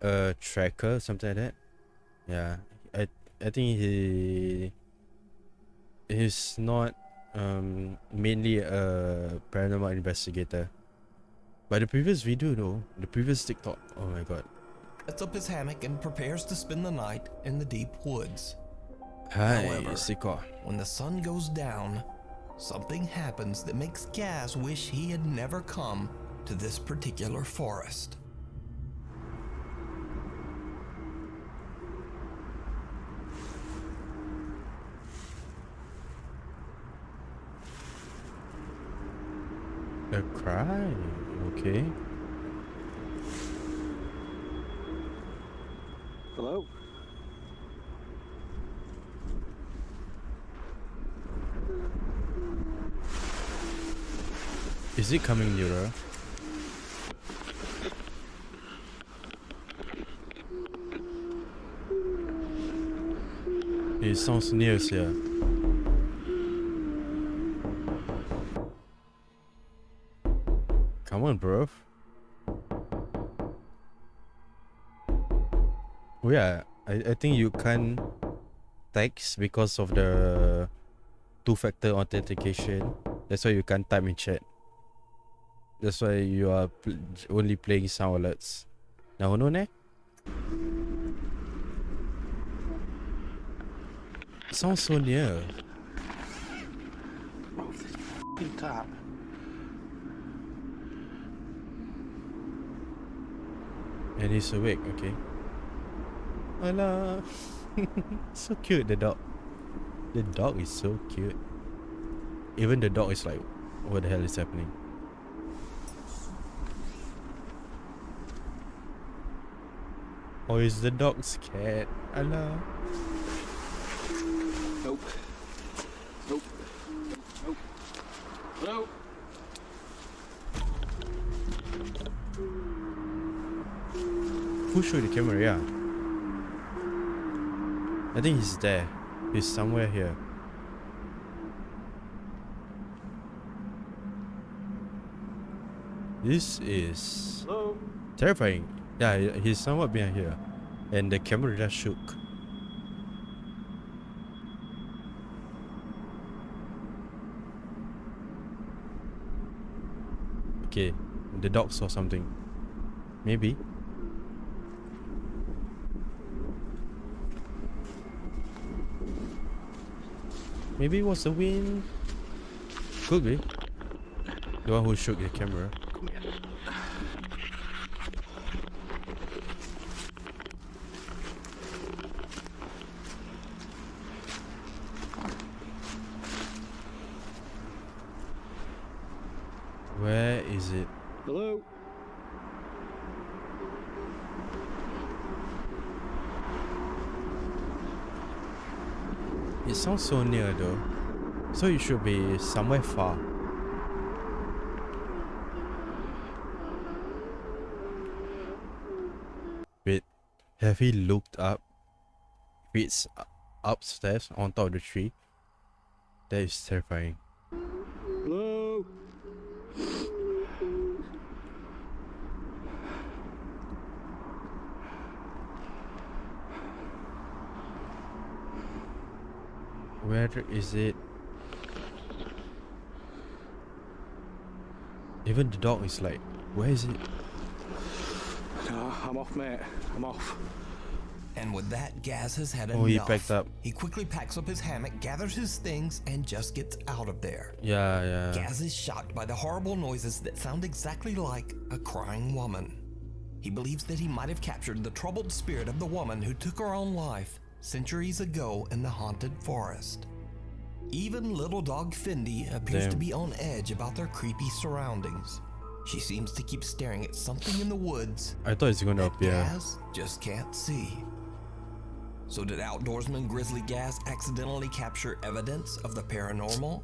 a tracker, something like that. Yeah, I think he's not mainly a paranormal investigator. But the previous video though, the previous TikTok, oh my god. sets up his hammock and prepares to spend the night in the deep woods. Hi, However, Sika. when the sun goes down, something happens that makes Gaz wish he had never come to this particular forest. A cry, okay. Hello? Is it coming nearer? It sounds near here. Come on, bro. Oh yeah, I think you can't text because of the two-factor authentication. That's why you can't type in chat. That's why you are only playing sound alerts. Now, no, ne? Sounds so near. Oh, this f***ing cop. And he's awake, okay. Alah. So cute, the dog. The dog is so cute. Even the dog is like, what the hell is happening? Or is the dog scared? Alah. Nope. Nope. Nope. Nope. Who showed the camera? Yeah. I think he's there. He's somewhere here. This is terrifying. Yeah, he's somewhat behind here. And the camera just shook. Okay, the dog saw something. Maybe. Maybe it was the wind. Could be. The one who shook the camera. Where is it? Hello? It sounds so near though. So it should be somewhere far. Wait, have he looked up? If it's upstairs on top of the tree, that is terrifying. Hello? Where is it? Even the dog is like, where is it? No, I'm off, mate. I'm off. And with that, Gaz has had Oh, enough. he packed up. He quickly packs up his hammock, gathers his things, and just gets out of there. Yeah. Gaz is shocked by the horrible noises that sound exactly like a crying woman. He believes that he might have captured the troubled spirit of the woman who took her own life centuries ago in the haunted forest. Even little dog Fendi appears to be on edge about their creepy surroundings. She seems to keep staring at something in the woods I thought it's gonna appear. Gaz just can't see. So did outdoorsman Grizzly Gaz accidentally capture evidence of the paranormal?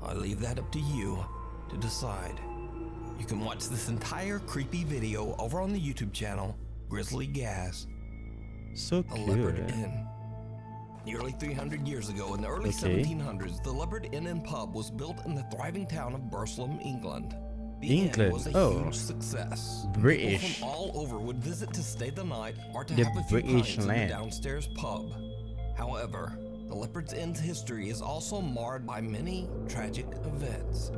I leave that up to you to decide. You can watch this entire creepy video over on the YouTube channel, Grizzly Gaz. So A cute. Leopard Inn. Nearly 300 years ago, in the early 1700s, the Leopard Inn and Pub was built in the thriving town of Burslem, England. The inn was a huge success. British. People from all over would visit to stay the night or to The have a few British pints in the land. downstairs pub. However, the Leopard's Inn's history is also marred by many tragic events.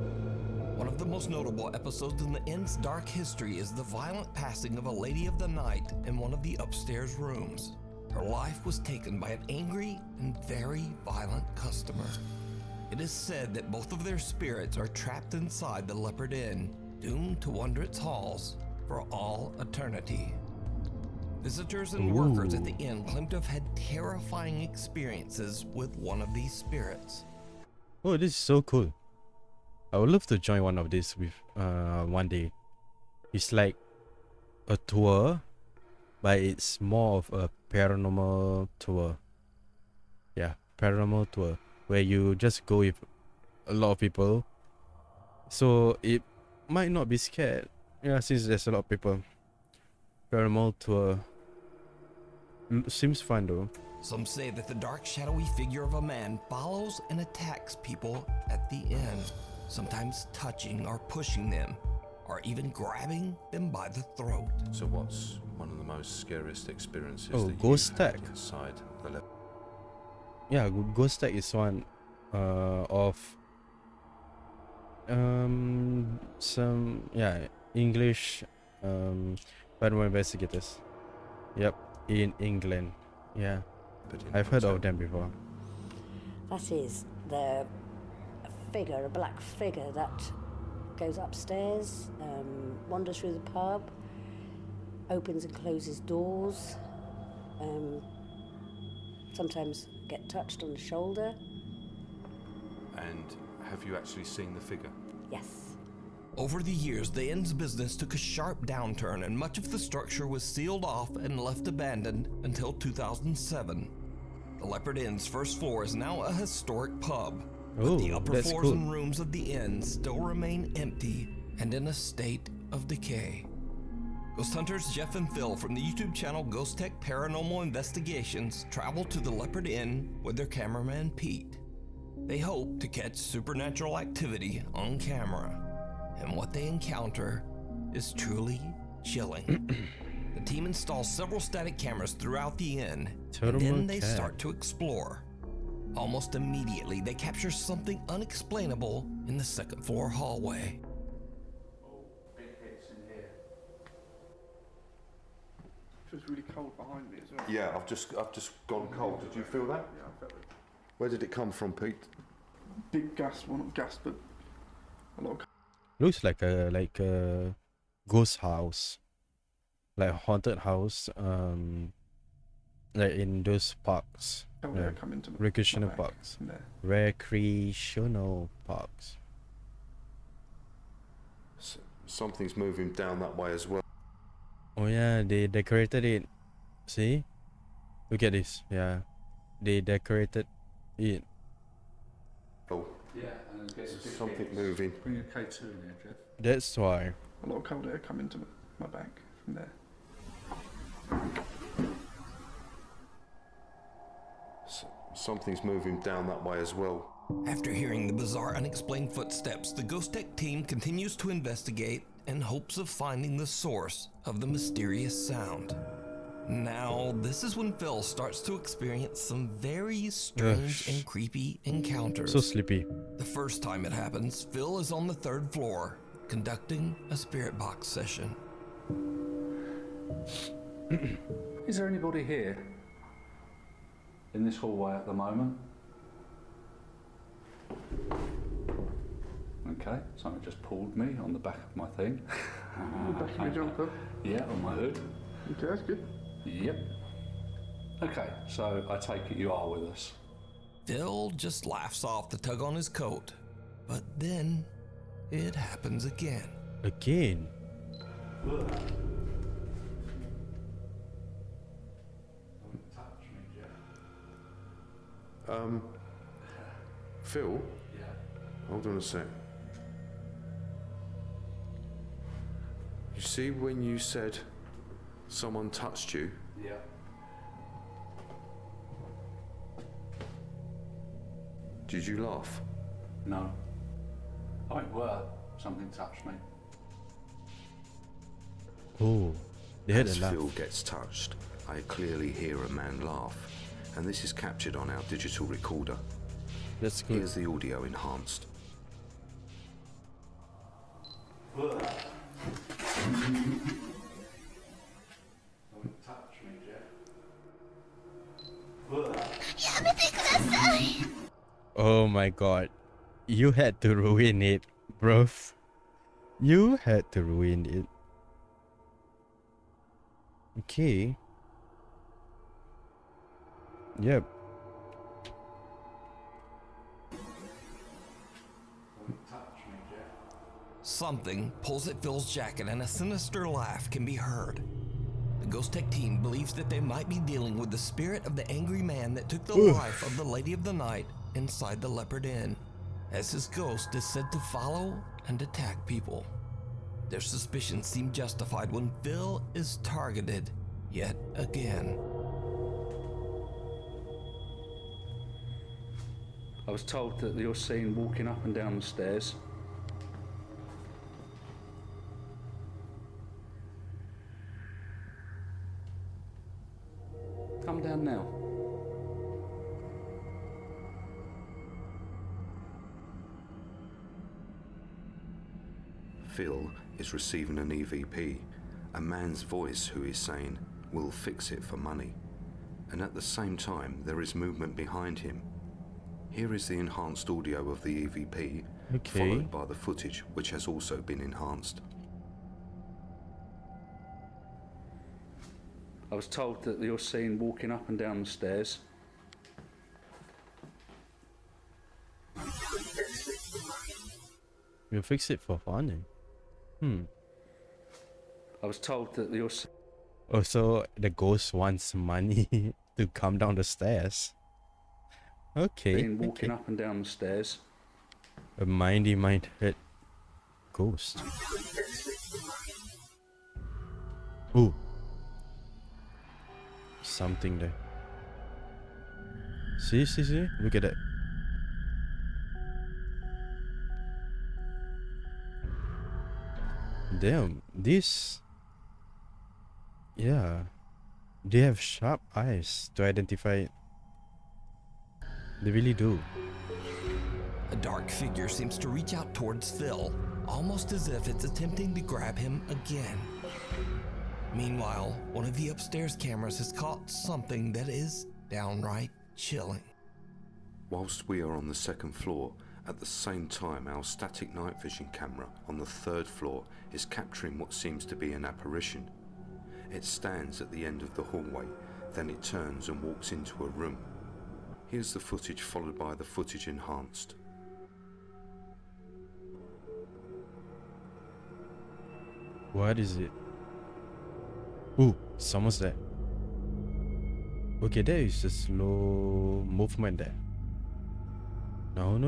One of the most notable episodes in the inn's dark history is the violent passing of a lady of the night in one of the upstairs rooms. Her life was taken by an angry and very violent customer. It is said that both of their spirits are trapped inside the Leopard Inn, doomed to wander its halls for all eternity. Visitors and workers at the inn claim to have had terrifying experiences with one of these spirits. Oh, this is so cool. I would love to join one of these with one day. It's like a tour, but it's more of a paranormal tour. Yeah, paranormal tour where you just go with a lot of people. So it might not be scared. Yeah, since there's a lot of people. Paranormal tour. Seems fun though. Some say that the dark, shadowy figure of a man follows and attacks people at the inn, sometimes touching or pushing them, or even grabbing them by the throat. So what's one of the most scariest experiences Oh, that ghost you've tag. had inside the level? Yeah, ghost tag is one of some English paranormal investigators. Yep, in England. Yeah, I've heard of them before. That is the figure, a black figure that goes upstairs, wanders through the pub, opens and closes doors, sometimes get touched on the shoulder. And have you actually seen the figure? Yes. Over the years, the inn's business took a sharp downturn and much of the structure was sealed off and left abandoned until 2007. The Leopard Inn's first floor is now a historic pub, but the upper floors and rooms of the inn still remain empty and in a state of decay. Ghost hunters Jeff and Phil from the YouTube channel Ghost Tech Paranormal Investigations travel to the Leopard Inn with their cameraman Pete. They hope to catch supernatural activity on camera, and what they encounter is truly chilling. The team installs several static cameras throughout the inn, and then they start to explore. Almost immediately, they capture something unexplainable in the second floor hallway. Feels really cold behind me as well. Yeah, I've just gone cold. Did you feel that? Yeah, I felt it. Where did it come from, Pete? Big gas, well not gas, but a lot of. Looks like a ghost house, like a haunted house. Like in those parks. Oh, yeah, come into recreational parks. Recreational parks. Something's moving down that way as well. Oh yeah, they decorated it. See? Look at this. Yeah, they decorated it. Oh. Yeah, and there's something moving. Bring a K2 in here, Jeff. That's why. A lot of cold air come into my bank from there. Something's moving down that way as well. After hearing the bizarre, unexplained footsteps, the Ghost Tech team continues to investigate in hopes of finding the source of the mysterious sound. Now, this is when Phil starts to experience some very strange and creepy encounters. So sleepy. The first time it happens, Phil is on the 3rd floor, conducting a spirit box session. Is there anybody here in this hallway at the moment? Okay, something just pulled me on the back of my thing. On the back of your jumper? Yeah, on my hood. Okay, that's good. Yep. Okay, so I take it you are with us. Phil just laughs off the tug on his coat, but then it happens again. Again? Phil? Yeah. Hold on a sec. You see when you said someone touched you? Yeah. Did you laugh? No. I were. Something touched me. Oh, they had a As laugh. Phil gets touched, I clearly hear a man laugh, and this is captured on our digital recorder. That's good. Here's the audio enhanced. Oh my god. You had to ruin it, bro. You had to ruin it. Okay. Yep. Something pulls at Phil's jacket and a sinister laugh can be heard. The Ghost Tech team believes that they might be dealing with the spirit of the angry man that took the life of the Lady of the Night inside the Leopard Inn, as his ghost is said to follow and attack people. Their suspicions seem justified when Phil is targeted yet again. I was told that you're seen walking up and down the stairs. Come down now. Phil is receiving an EVP, a man's voice who is saying, "We'll fix it for money." And at the same time, there is movement behind him. Here is the enhanced audio of the EVP, Okay. followed by the footage, which has also been enhanced. I was told that you're seen walking up and down the stairs. You fix it for fun. I was told that you're Also, the ghost wants money to come down the stairs. Okay. seen walking up and down the stairs. A minded ghost. Ooh. Something there. See? Look at that. Damn, this... Yeah. They have sharp eyes to identify it. They really do. A dark figure seems to reach out towards Phil, almost as if it's attempting to grab him again. Meanwhile, one of the upstairs cameras has caught something that is downright chilling. Whilst we are on the second floor, at the same time our static night vision camera on the third floor is capturing what seems to be an apparition. It stands at the end of the hallway, then it turns and walks into a room. Here's the footage followed by the footage enhanced. What is it? Ooh, someone's there. Okay, there is a slow movement there. No.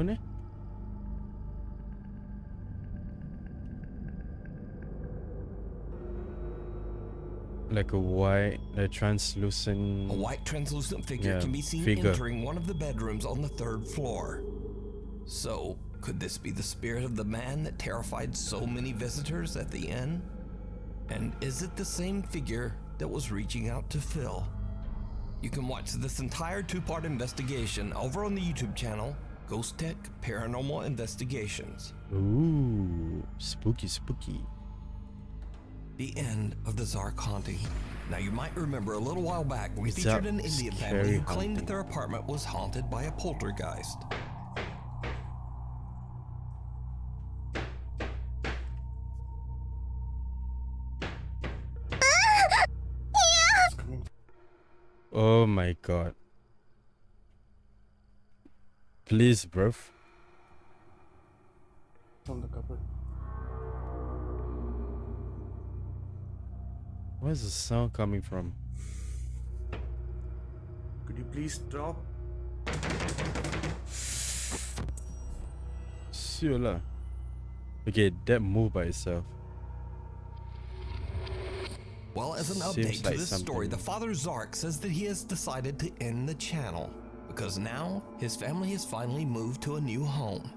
Like a white, translucent... A white translucent figure can be seen entering one of the bedrooms on the third floor. So, could this be the spirit of the man that terrified so many visitors at the inn? And is it the same figure that was reaching out to Phil? You can watch this entire 2-part investigation over on the YouTube channel, Ghost Tech Paranormal Investigations. Ooh, spooky. The end of the Zark haunting. Now you might remember a little while back we It's featured a an Indian scary family who claimed haunting. that their apartment was haunted by a poltergeist. Oh my god. Please, bruv. On the cupboard. Where's the sound coming from? Could you please stop? Sure lah. Okay, that moved by itself. Well, as an Seems update to like this story, something- the father Zark says that he has decided to end the channel because now his family has finally moved to a new home.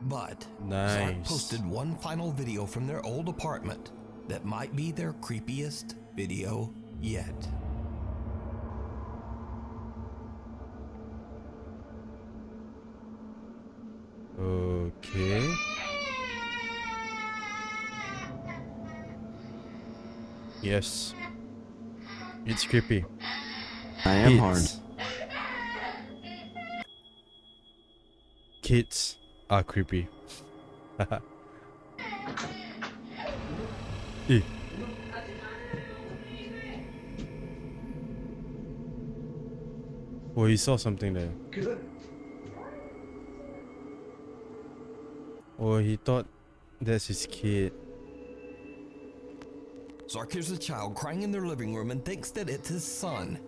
But Zark Nice. posted one final video from their old apartment that might be their creepiest video yet. Okay. Yes. It's creepy. I am hard. Kids are creepy. Eh. Oh, he saw something there. Oh, he thought that's his kid. Zark hears a child crying in their living room and thinks that it's his son.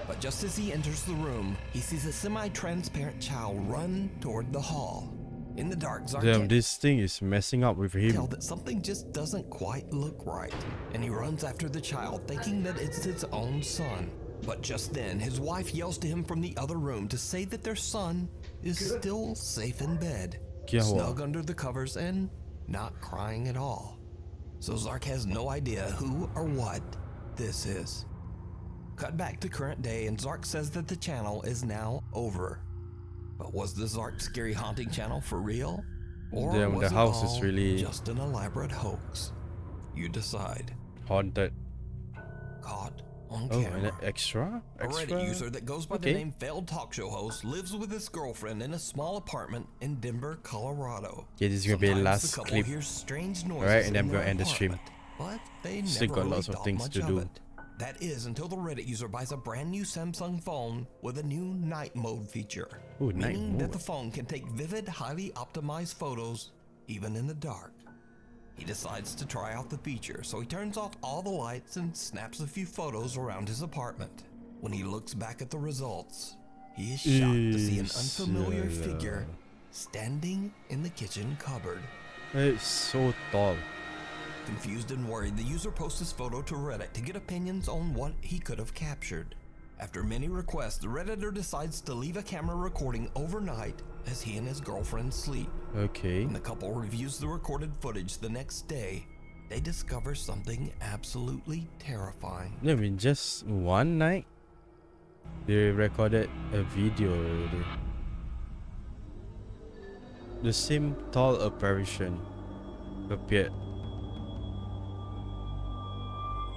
But just as he enters the room, he sees a semi-transparent child run toward the hall. In the dark, Zark Damn, can't this thing is messing up with tell him. that something just doesn't quite look right, and he runs after the child, thinking that it's his own son. But just then, his wife yells to him from the other room to say that their son is still safe in bed, Kya hua? snug under the covers and not crying at all. So Zark has no idea who or what this is. Cut back to current day, and Zark says that the channel is now over. But was the Zark Scary Haunting channel for real? Or Damn, was the it house is all really just an elaborate hoax? You decide. haunted. caught on Oh, camera. an extra? A Reddit user that goes by the Okay. name Failed Talk Show Host lives with his girlfriend in a small apartment in Denver, Colorado. Okay, this is gonna be the Sometimes last the couple clip. hears strange noises Alright, and then I'm in their gonna end the stream. apartment, but they Still never got really lots of thought things much to of do. it. That is until the Reddit user buys a brand new Samsung phone with a new night mode feature. Ooh, night Meaning that mode. the phone can take vivid, highly optimized photos even in the dark. He decides to try out the feature, so he turns off all the lights and snaps a few photos around his apartment. When he looks back at the results, he is shocked to see an unfamiliar figure standing in the kitchen cupboard. It's so tall. Confused and worried, the user posts his photo to Reddit to get opinions on what he could have captured. After many requests, the Redditor decides to leave a camera recording overnight as he and his girlfriend sleep. Okay. When the couple reviews the recorded footage the next day, they discover something absolutely terrifying. I mean, just one night, they recorded a video already. The same tall apparition appeared.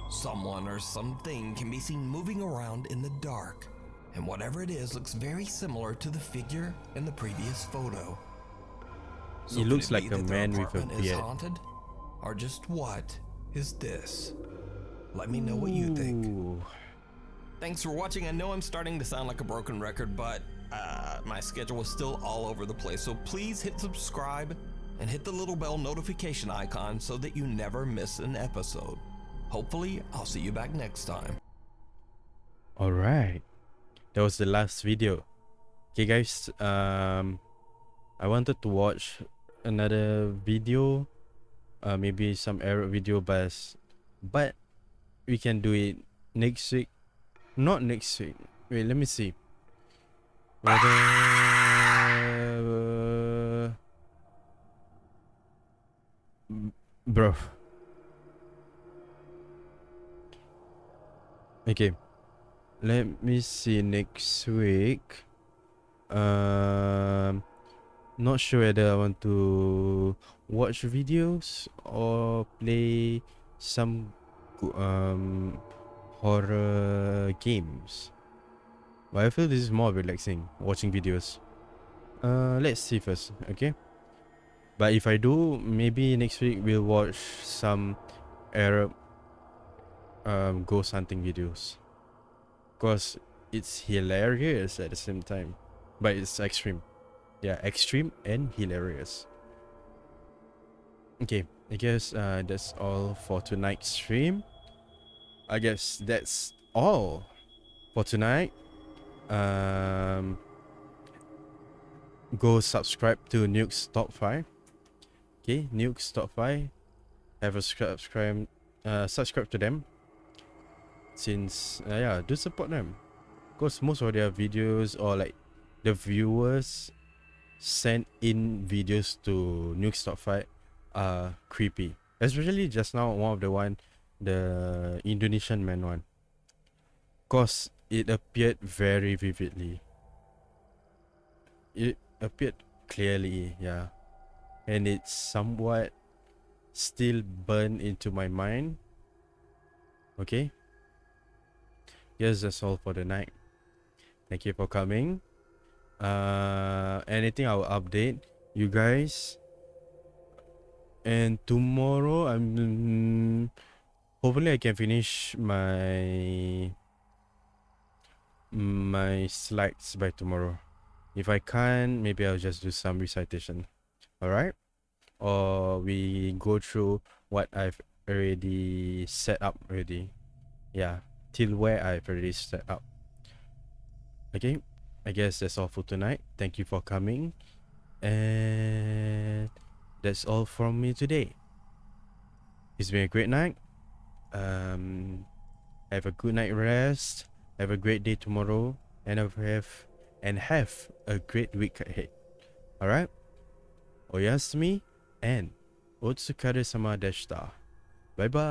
Someone or something can be seen moving around in the dark, and whatever it is looks very similar to the figure in the previous photo. So He could looks it like be a that their man with a apartment is beard. haunted? Or just what is this? Let me know what you think. Ooh. Thanks for watching. I know I'm starting to sound like a broken record, but my schedule is still all over the place. So please hit subscribe and hit the little bell notification icon so that you never miss an episode. Hopefully, I'll see you back next time. Alright. That was the last video. Okay guys, I wanted to watch another video. Maybe some error video, but we can do it next week. Not next week. Wait, let me see. Whether bro. Okay. Let me see next week. Not sure whether I want to watch videos or play some horror games. But I feel this is more relaxing, watching videos. Let's see first, okay? But if I do, maybe next week we'll watch some Arab ghost hunting videos. Cause it's hilarious at the same time. But it's extreme. Yeah, extreme and hilarious. Okay, I guess that's all for tonight's stream. I guess that's all for tonight. Go subscribe to Nuke's Top 5. Okay, Nuke's Top 5. Have a subscribe to them. Since yeah, do support them. Because most of their videos, or like the viewers send in videos to Nuke's Top 5 are creepy. Especially just now, the Indonesian man one. Cause it appeared very vividly. It appeared clearly, yeah. And it's somewhat still burned into my mind. Okay. Yes, that's all for the night. Thank you for coming. Anything I'll update you guys. And tomorrow hopefully I can finish my slides by tomorrow. If I can't, maybe I'll just do some recitation. Alright? Or we go through what I've already set up already. Yeah, till where I've already set up. Okay, I guess that's all for tonight. Thank you for coming. And that's all from me today. It's been a great night. Have a good night rest. Have a great day tomorrow. And have a great week ahead. Alright? Oyasumi and Otsukare sama deshita. Bye bye.